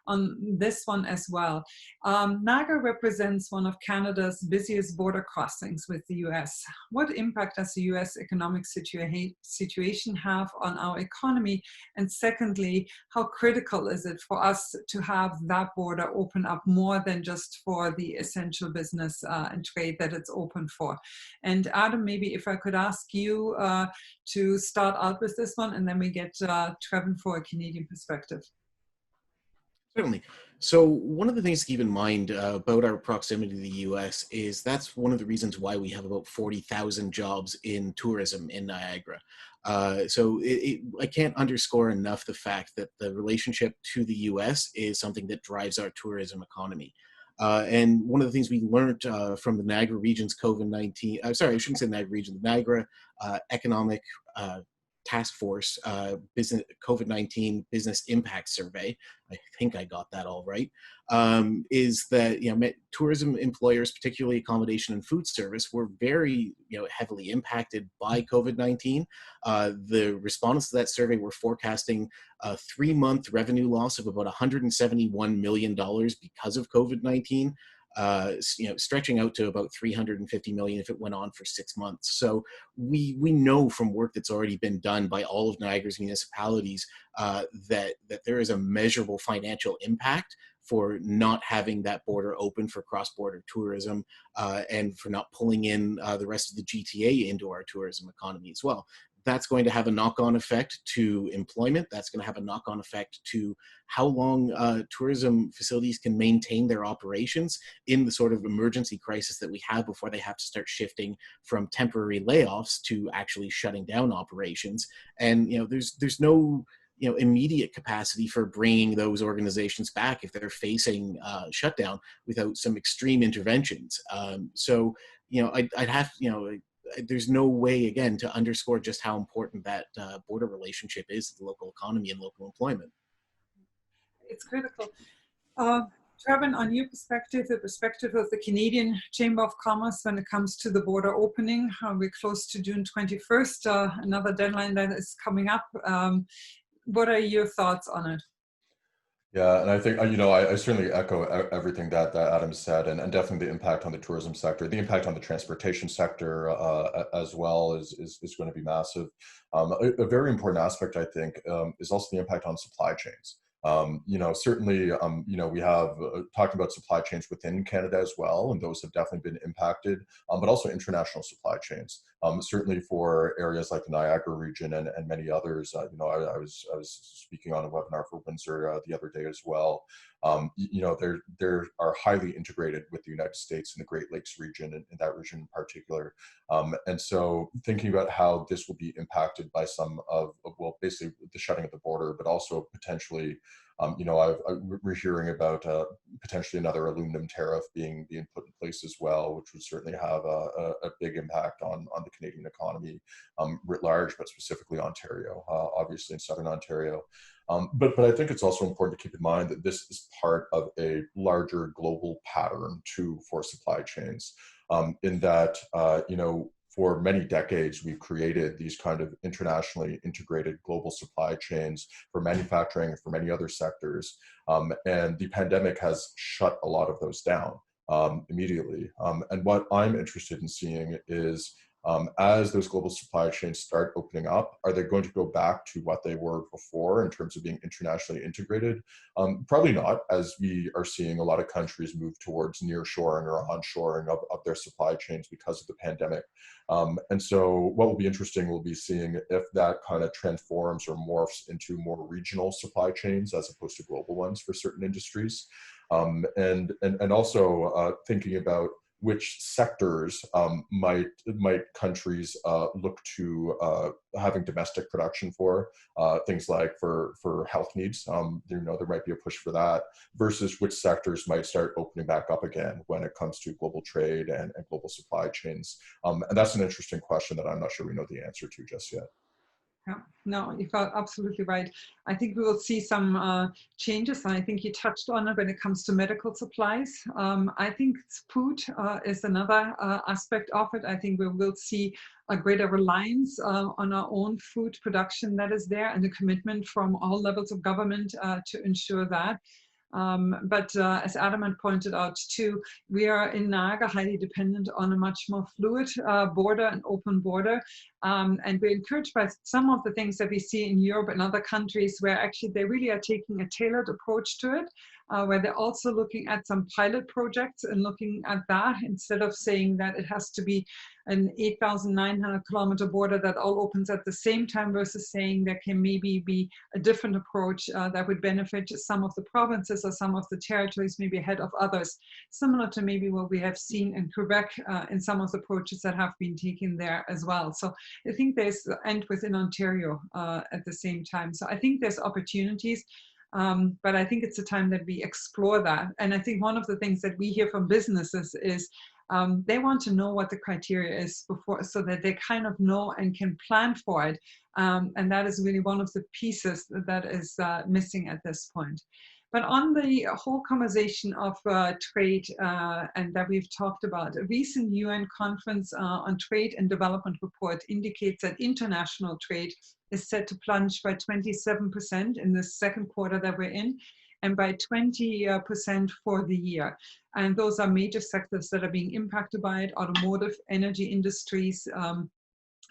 on this one as well. Niagara represents one of Canada's busiest border crossings with the US. What impact does the US economic situation have on our economy? And secondly, how critical is it for us to have that border open up more than just for the essential business and trade that it's open for? And Adam, maybe if I could ask you to start out with this one, and then we get Trevin for a Canadian perspective. Certainly. So one of the things to keep in mind about our proximity to the US is that's one of the reasons why we have about 40,000 jobs in tourism in Niagara. I can't underscore enough the fact that the relationship to the US is something that drives our tourism economy. And one of the things we learned from the Niagara region's COVID-19, sorry, I shouldn't say Niagara region, the Niagara Economic Task Force business COVID-19 Business Impact Survey, I think I got that all right, is that tourism employers, particularly accommodation and food service, were very heavily impacted by COVID-19. The respondents to that survey were forecasting a 3-month revenue loss of about $171 million because of COVID-19. Stretching out to about 350 million if it went on for 6 months. So we know from work that's already been done by all of Niagara's municipalities that there is a measurable financial impact for not having that border open for cross-border tourism and for not pulling in the rest of the GTA into our tourism economy as well. That's going to have a knock-on effect to employment. That's going to have a knock-on effect to how long tourism facilities can maintain their operations in the sort of emergency crisis that we have before they have to start shifting from temporary layoffs to actually shutting down operations. And there's no immediate capacity for bringing those organizations back if they're facing shutdown without some extreme interventions. I'd have there's no way, again, to underscore just how important that border relationship is to the local economy and local employment. It's critical. Trevin, on your perspective, the perspective of the Canadian Chamber of Commerce when it comes to the border opening, we're close to June 21st, another deadline that is coming up. What are your thoughts on it? Yeah, and I think, I certainly echo everything that Adam said, and definitely the impact on the tourism sector, the impact on the transportation sector as well is going to be massive. A very important aspect, I think, is also the impact on supply chains. Certainly, we have talked about supply chains within Canada as well, and those have definitely been impacted, but also international supply chains. Certainly for areas like the Niagara region and many others. I was speaking on a webinar for Windsor the other day as well. They are highly integrated with the United States and the Great Lakes region, and in that region in particular. And so thinking about how this will be impacted by some of basically the shutting of the border, but also potentially, we're hearing about potentially another aluminum tariff being put in place as well, which would certainly have a big impact on the Canadian economy writ large, but specifically Ontario, obviously in Southern Ontario. But I think it's also important to keep in mind that this is part of a larger global pattern too for supply chains, in that, for many decades, we've created these kind of internationally integrated global supply chains for manufacturing and for many other sectors. And the pandemic has shut a lot of those down immediately. And what I'm interested in seeing is, as those global supply chains start opening up, are they going to go back to what they were before in terms of being internationally integrated? Probably not, as we are seeing a lot of countries move towards nearshoring or onshoring of their supply chains because of the pandemic. And so what will be interesting will be seeing if that kind of transforms or morphs into more regional supply chains as opposed to global ones for certain industries. And also thinking about which sectors might countries look to having domestic production for, things like for health needs. There might be a push for that, versus which sectors might start opening back up again when it comes to global trade and global supply chains. And that's an interesting question that I'm not sure we know the answer to just yet. Yeah, no, you got absolutely right. I think we will see some changes, and I think you touched on it when it comes to medical supplies. I think food is another aspect of it. I think we will see a greater reliance on our own food production that is there, and a commitment from all levels of government to ensure that. But as Adam had pointed out too, we are in Niagara highly dependent on a much more fluid border and open border. And we're encouraged by some of the things that we see in Europe and other countries where actually they really are taking a tailored approach to it, where they're also looking at some pilot projects and looking at that instead of saying that it has to be an 8,900 kilometer border that all opens at the same time, versus saying there can maybe be a different approach that would benefit some of the provinces or some of the territories maybe ahead of others, similar to maybe what we have seen in Quebec in some of the approaches that have been taken there as well. So I think there's, and within Ontario at the same time. So I think there's opportunities. But I think it's a time that we explore that. And I think one of the things that we hear from businesses is they want to know what the criteria is before, so that they kind of know and can plan for it. And that is really one of the pieces that is missing at this point. But on the whole conversation of trade and that we've talked about, a recent UN conference on trade and development report indicates that international trade is set to plunge by 27% in the second quarter that we're in, and by 20% for the year. And those are major sectors that are being impacted by it: automotive, energy industries,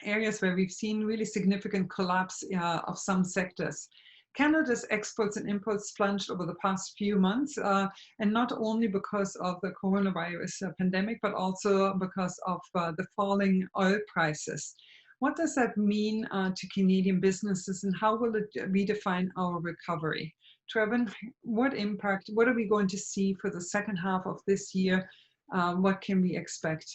areas where we've seen really significant collapse of some sectors. Canada's exports and imports plunged over the past few months, and not only because of the coronavirus pandemic, but also because of the falling oil prices. What does that mean to Canadian businesses, and how will it redefine our recovery? Trevin, what impact, what are we going to see for the second half of this year? What can we expect?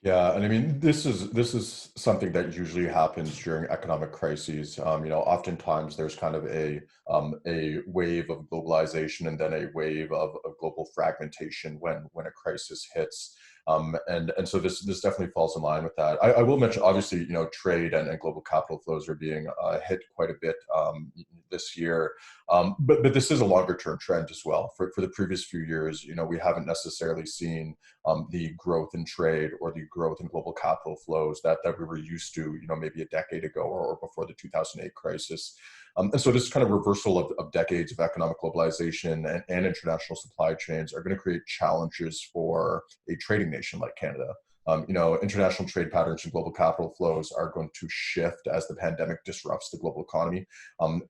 Yeah, and I mean, this is something that usually happens during economic crises. Oftentimes there's kind of a wave of globalization and then a wave of global fragmentation when a crisis hits. And so this definitely falls in line with that. I will mention, obviously, trade and global capital flows are being hit quite a bit this year. But this is a longer term trend as well. For the previous few years, we haven't necessarily seen the growth in trade or the growth in global capital flows that we were used to, maybe a decade ago or before the 2008 crisis. And so this kind of reversal of decades of economic globalization and international supply chains are going to create challenges for a trading nation like Canada. International trade patterns and global capital flows are going to shift as the pandemic disrupts the global economy.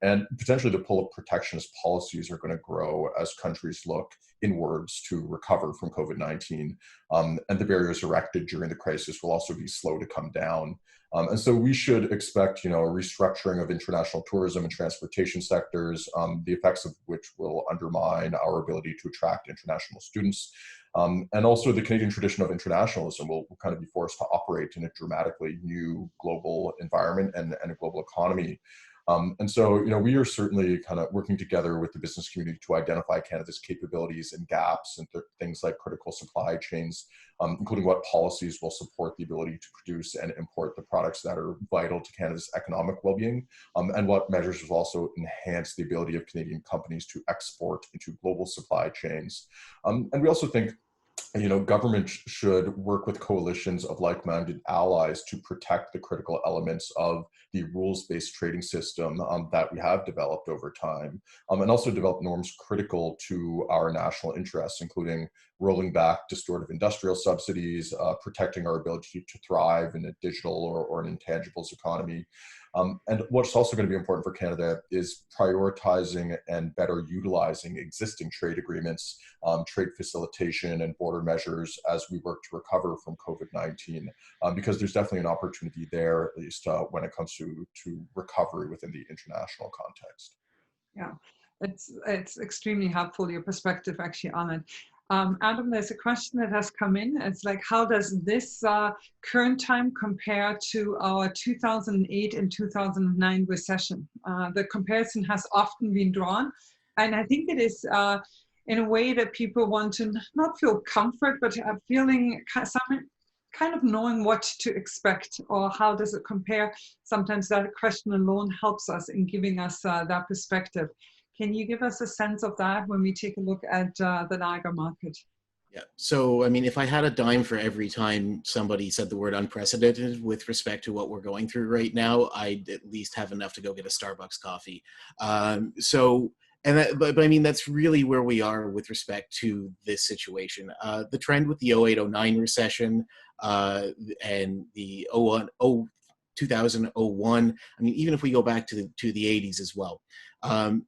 And potentially the pull of protectionist policies are going to grow as countries look inwards to recover from COVID-19. And the barriers erected during the crisis will also be slow to come down. And so we should expect, a restructuring of international tourism and transportation sectors, the effects of which will undermine our ability to attract international students. And also the Canadian tradition of internationalism will kind of be forced to operate in a dramatically new global environment and a global economy. And so, we are certainly kind of working together with the business community to identify Canada's capabilities and gaps and things like critical supply chains, including what policies will support the ability to produce and import the products that are vital to Canada's economic well-being, and what measures will also enhance the ability of Canadian companies to export into global supply chains. And we also think government should work with coalitions of like-minded allies to protect the critical elements of the rules-based trading system that we have developed over time, and also develop norms critical to our national interests, including rolling back distortive industrial subsidies, protecting our ability to thrive in a digital or an intangibles economy. And what's also going to be important for Canada is prioritizing and better utilizing existing trade agreements, trade facilitation and border measures as we work to recover from COVID-19, because there's definitely an opportunity there, at least when it comes to recovery within the international context. Yeah, it's extremely helpful, your perspective actually on it. Adam, there's a question that has come in. It's like, how does this current time compare to our 2008 and 2009 recession? The comparison has often been drawn, and I think it is in a way that people want to not feel comfort, but feeling some kind of knowing what to expect or how does it compare. Sometimes that question alone helps us in giving us that perspective. Can you give us a sense of that when we take a look at the Niagara market? Yeah. So, I mean, if I had a dime for every time somebody said the word unprecedented with respect to what we're going through right now, I'd at least have enough to go get a Starbucks coffee. But I mean, that's really where we are with respect to this situation. The trend with the 08-09 recession and the 2001, I mean, even if we go back to the 80s as well,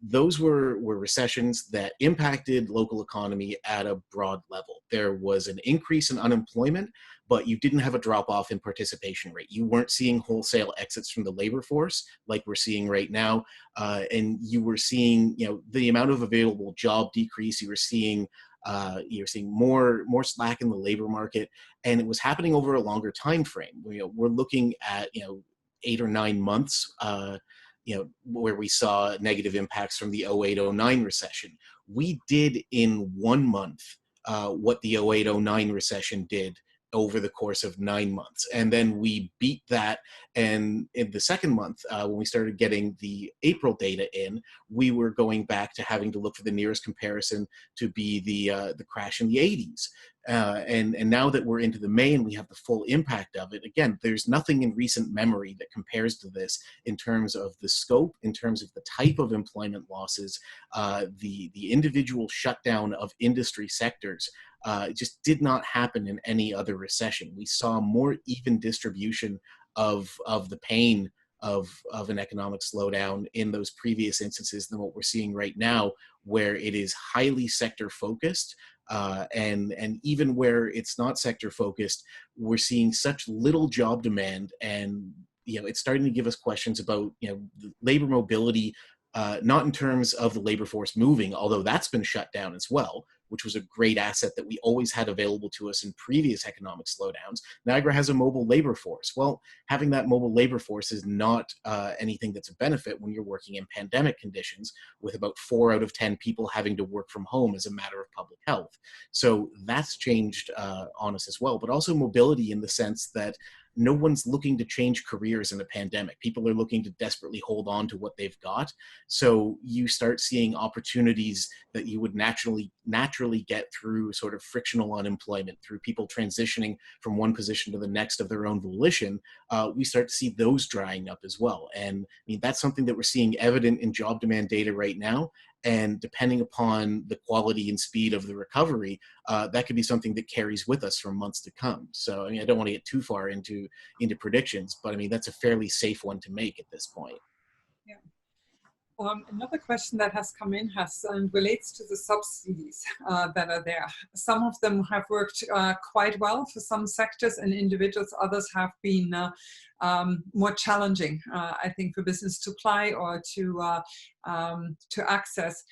those were recessions that impacted local economy at a broad level. There was an increase in unemployment, but you didn't have a drop off in participation rate. You weren't seeing wholesale exits from the labor force like we're seeing right now. And you were seeing, the amount of available job decrease. You were seeing more slack in the labor market, and it was happening over a longer time frame. We're looking at 8 or 9 months, where we saw negative impacts from the 08-09 recession. We did in 1 month what the 08-09 recession did over the course of 9 months. And then we beat that. And in the second month, when we started getting the April data in, we were going back to having to look for the nearest comparison to be the crash in the 80s. And now that we're into the May and we have the full impact of it, again, there's nothing in recent memory that compares to this in terms of the scope, in terms of the type of employment losses, the individual shutdown of industry sectors. Just did not happen in any other recession. We saw more even distribution of the pain of an economic slowdown in those previous instances than what we're seeing right now, where it is highly sector focused. And even where it's not sector focused, we're seeing such little job demand, and it's starting to give us questions about labor mobility, not in terms of the labor force moving, although that's been shut down as well, which was a great asset that we always had available to us in previous economic slowdowns. Niagara has a mobile labor force. Well, having that mobile labor force is not anything that's a benefit when you're working in pandemic conditions with about 4 out of 10 people having to work from home as a matter of public health. So that's changed on us as well, but also mobility in the sense that no one's looking to change careers in a pandemic. People are looking to desperately hold on to what they've got. So you start seeing opportunities that you would naturally get through sort of frictional unemployment, through people transitioning from one position to the next of their own volition. We start to see those drying up as well. And I mean, that's something that we're seeing evident in job demand data right now. And depending upon the quality and speed of the recovery, that could be something that carries with us for months to come. So, I mean, I don't want to get too far into predictions, but I mean, that's a fairly safe one to make at this point. Yeah. Another question that has come in relates to the subsidies that are there. Some of them have worked quite well for some sectors and individuals. Others have been more challenging, I think, for business to apply or to access.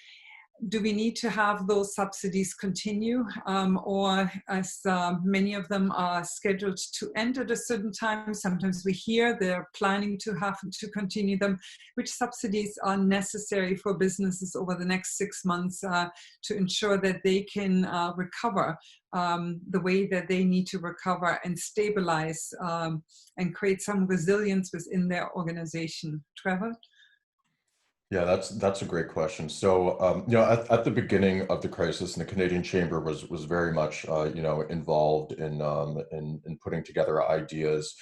Do we need to have those subsidies continue, or as many of them are scheduled to end at a certain time? Sometimes we hear they're planning to have to continue them. Which subsidies are necessary for businesses over the next 6 months to ensure that they can recover the way that they need to recover and stabilize and create some resilience within their organization? Trevor? Yeah, that's a great question. So, at the beginning of the crisis, and the Canadian Chamber was very much, involved in putting together ideas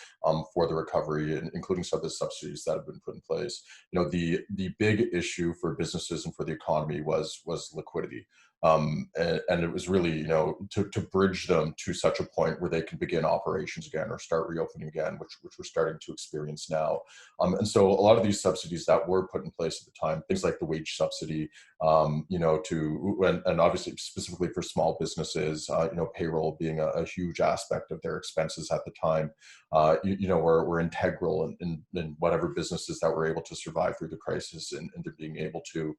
for the recovery, including some of the subsidies that have been put in place. The big issue for businesses and for the economy was liquidity. And it was really, to bridge them to such a point where they can begin operations again or start reopening again, which we're starting to experience now. And so a lot of these subsidies that were put in place at the time, things like the wage subsidy, and obviously specifically for small businesses, payroll being a huge aspect of their expenses at the time, were integral in whatever businesses that were able to survive through the crisis and they're being able to.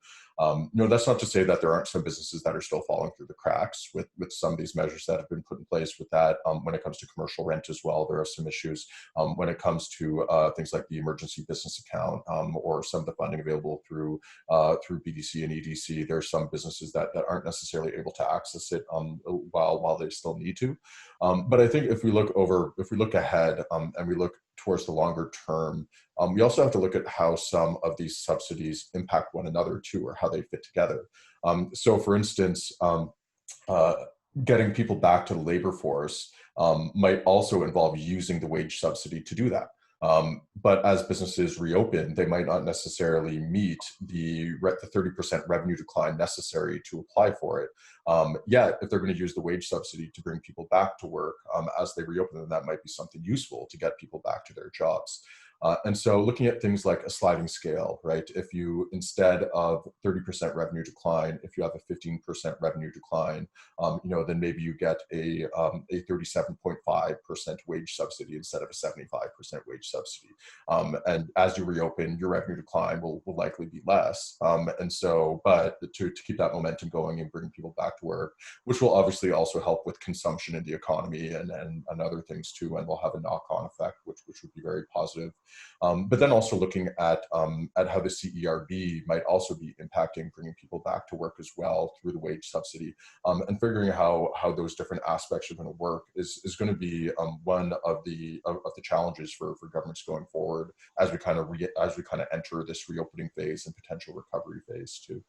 That's not to say that there aren't some businesses that that are still falling through the cracks with some of these measures that have been put in place with that. When it comes to commercial rent as well, there are some issues. When it comes to things like the emergency business account or some of the funding available through BDC and EDC, there are some businesses that aren't necessarily able to access it while they still need to. But I think if we look ahead and we look towards the longer term, we also have to look at how some of these subsidies impact one another too, or how they fit together. So for instance, getting people back to the labor force might also involve using the wage subsidy to do that. But as businesses reopen, they might not necessarily meet the 30% revenue decline necessary to apply for it. Yet, if they're going to use the wage subsidy to bring people back to work as they reopen, then that might be something useful to get people back to their jobs. And so looking at things like a sliding scale, right? If you, instead of 30% revenue decline, if you have a 15% revenue decline, then maybe you get a 37.5% wage subsidy instead of a 75% wage subsidy. And as you reopen, your revenue decline will likely be less. And so, but to keep that momentum going and bring people back to work, which will obviously also help with consumption in the economy and other things too, and will have a knock-on effect, which would be very positive. But then also looking at how the CERB might also be impacting bringing people back to work as well through the wage subsidy, and figuring how those different aspects are going to work is going to be one of the challenges for governments going forward as we kind of enter this reopening phase and potential recovery phase too.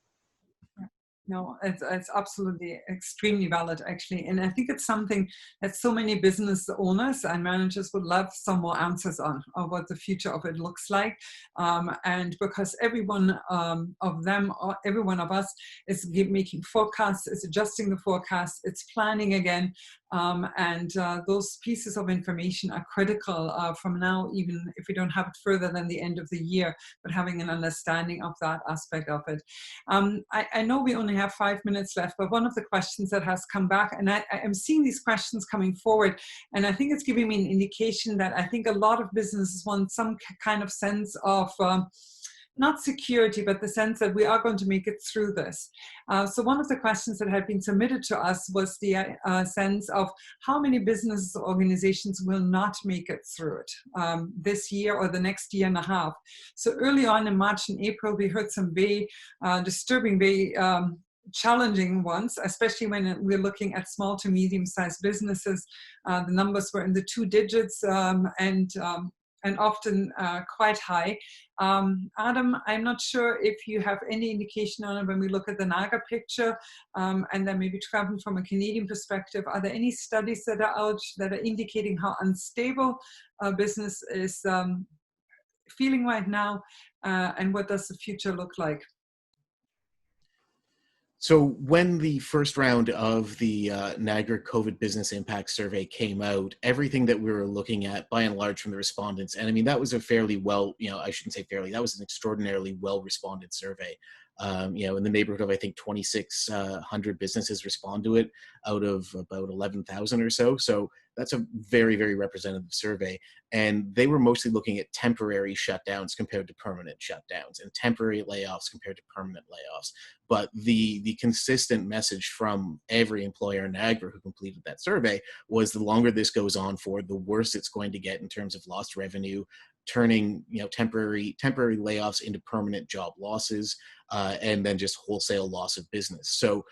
No, it's absolutely extremely valid, actually. And I think it's something that so many business owners and managers would love some more answers on what the future of it looks like. And because every one of them, or every one of us is making forecasts, is adjusting the forecast, it's planning again. And those pieces of information are critical from now, even if we don't have it further than the end of the year, but having an understanding of that aspect of it. I know we only have 5 minutes left, but one of the questions that has come back, and I am seeing these questions coming forward, and I think it's giving me an indication that I think a lot of businesses want some kind of sense of not security, but the sense that we are going to make it through this. So one of the questions that had been submitted to us was the sense of how many business organizations will not make it through it this year or the next year and a half. So early on in March and April, we heard some very disturbing, very challenging ones, especially when we're looking at small to medium-sized businesses. The numbers were in the 2 digits and often quite high. Adam, I'm not sure if you have any indication on it when we look at the Niagara picture, and then maybe Trevin from a Canadian perspective. Are there any studies that are out that are indicating how unstable business is feeling right now, and what does the future look like? So when the first round of the Niagara COVID Business Impact Survey came out, everything that we were looking at, by and large, from the respondents, and I mean, that was a fairly I shouldn't say fairly, that was an extraordinarily well-responded survey. In the neighborhood of, I think, 2,600 businesses respond to it out of about 11,000 or so. So that's a very, very representative survey. And they were mostly looking at temporary shutdowns compared to permanent shutdowns, and temporary layoffs compared to permanent layoffs. But the consistent message from every employer in Niagara who completed that survey was the longer this goes on for, the worse it's going to get in terms of lost revenue, turning temporary layoffs into permanent job losses, and then just wholesale loss of business. So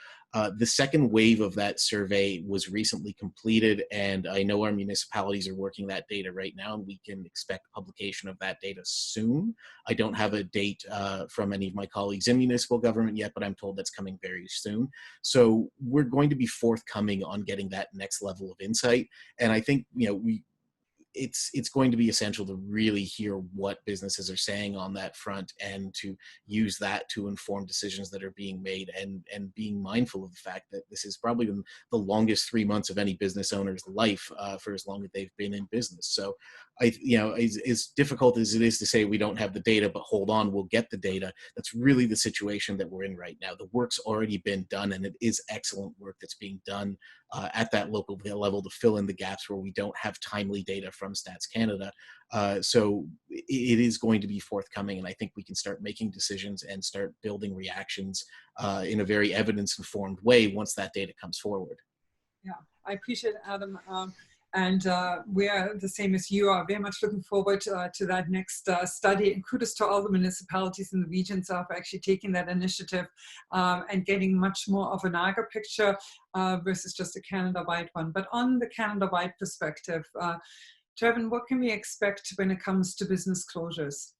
the second wave of that survey was recently completed, and I know our municipalities are working that data right now, and we can expect publication of that data soon. I don't have a date from any of my colleagues in municipal government yet, but I'm told that's coming very soon. So we're going to be forthcoming on getting that next level of insight, and I think it's going to be essential to really hear what businesses are saying on that front, and to use that to inform decisions that are being made, and being mindful of the fact that this is probably the longest 3 months of any business owner's life for as long as they've been in business. So as difficult as it is to say we don't have the data, but hold on, we'll get the data. That's really the situation that we're in right now. The work's already been done, and it is excellent work that's being done at that local level to fill in the gaps where we don't have timely data from Stats Canada. So it is going to be forthcoming, and I think we can start making decisions and start building reactions in a very evidence-informed way once that data comes forward. Yeah, I appreciate it, Adam. And we are the same as you are, very much looking forward to that next study. And kudos to all the municipalities in the regions for actually taking that initiative and getting much more of a Niagara picture versus just a Canada-wide one. But on the Canada-wide perspective, Trevin, what can we expect when it comes to business closures?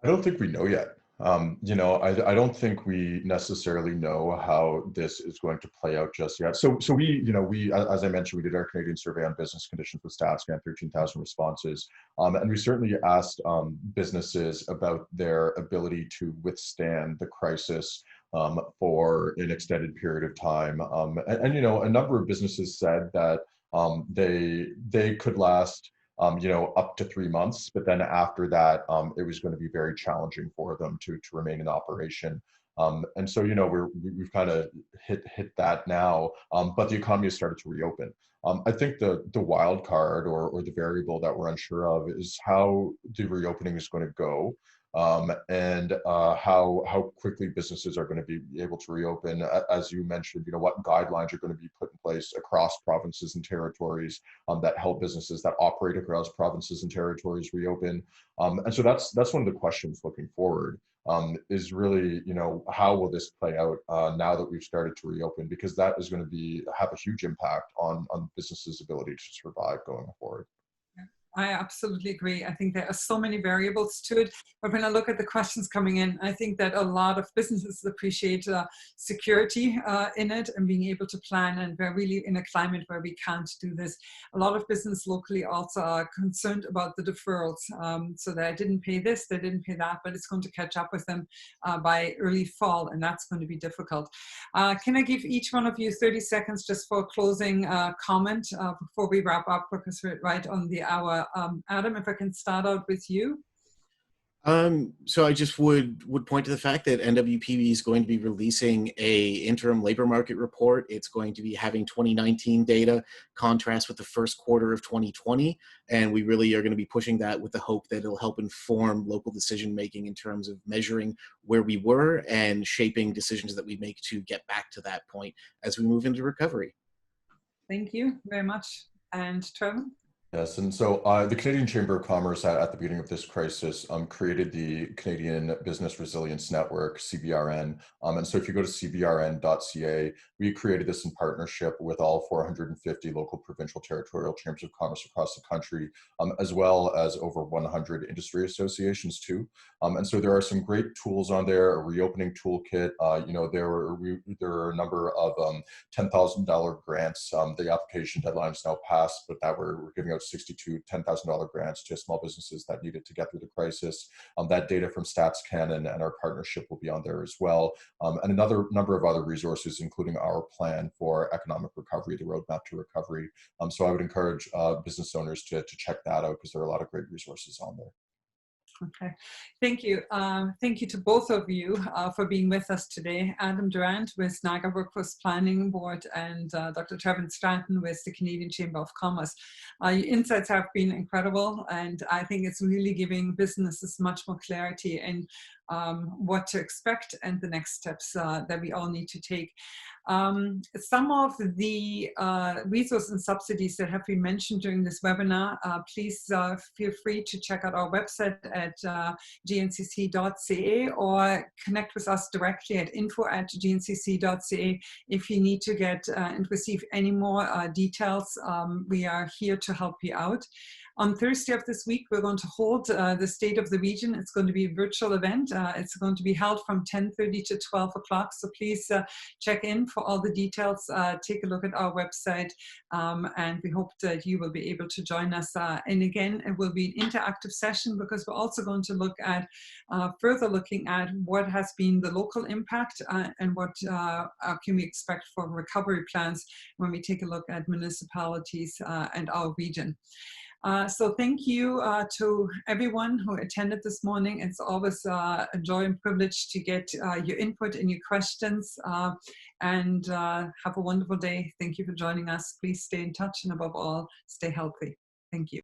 I don't think we know yet. I don't think we necessarily know how this is going to play out just yet. So we, as I mentioned, we did our Canadian survey on business conditions with StatsCan, 13,000 responses. And we certainly asked businesses about their ability to withstand the crisis for an extended period of time. A number of businesses said that they could last up to 3 months, but then after that, it was going to be very challenging for them to remain in operation. And so, we've kind of hit that now, but the economy has started to reopen. I think the wild card or the variable that we're unsure of is how the reopening is going to go. And how quickly businesses are going to be able to reopen. As you mentioned, what guidelines are going to be put in place across provinces and territories that help businesses that operate across provinces and territories reopen. And so that's one of the questions looking forward. Is really, how will this play out now that we've started to reopen? Because that is going to have a huge impact on businesses' ability to survive going forward. I absolutely agree. I think there are so many variables to it. But when I look at the questions coming in, I think that a lot of businesses appreciate security in it and being able to plan. And we're really in a climate where we can't do this. A lot of business locally also are concerned about the deferrals. So they didn't pay this, they didn't pay that, but it's going to catch up with them by early fall. And that's going to be difficult. Can I give each one of you 30 seconds just for a closing comment before we wrap up, because we're right on the hour. Adam, if I can start out with you. So I just would point to the fact that NWPB is going to be releasing a interim labor market report. It's going to be having 2019 data contrast with the first quarter of 2020. And we really are going to be pushing that with the hope that it'll help inform local decision making in terms of measuring where we were and shaping decisions that we make to get back to that point as we move into recovery. Thank you very much. And Trevin? Yes, and so the Canadian Chamber of Commerce at the beginning of this crisis created the Canadian Business Resilience Network, CBRN. And so if you go to cbrn.ca, we created this in partnership with all 450 local, provincial, territorial chambers of commerce across the country, as well as over 100 industry associations too. And so there are some great tools on there, a reopening toolkit. There are a number of $10,000 grants. The application deadline is now passed, but that we're giving out 62 $10,000 grants to small businesses that needed to get through the crisis. That data from StatsCan and our partnership will be on there as well. And another number of other resources, including our plan for economic recovery, the roadmap to recovery. So I would encourage business owners to check that out because there are a lot of great resources on there. Okay, thank you. Thank you to both of you for being with us today. Adam Durrant with Niagara Workforce Planning Board and Dr. Trevin Stratton with the Canadian Chamber of Commerce. Your insights have been incredible, and I think it's really giving businesses much more clarity in what to expect and the next steps that we all need to take. Some of the resources and subsidies that have been mentioned during this webinar, please feel free to check out our website at gncc.ca or connect with us directly at info@gncc.ca if you need to get and receive any more details. We are here to help you out. On Thursday of this week, we're going to hold the State of the Region. It's going to be a virtual event. It's going to be held from 10:30 to 12 o'clock. So please check in for all the details. Take a look at our website. And we hope that you will be able to join us. And again, it will be an interactive session because we're also going to look at further looking at what has been the local impact and what can we expect for recovery plans when we take a look at municipalities and our region. So thank you to everyone who attended this morning. It's always a joy and privilege to get your input and your questions. And have a wonderful day. Thank you for joining us. Please stay in touch, and above all, stay healthy. Thank you.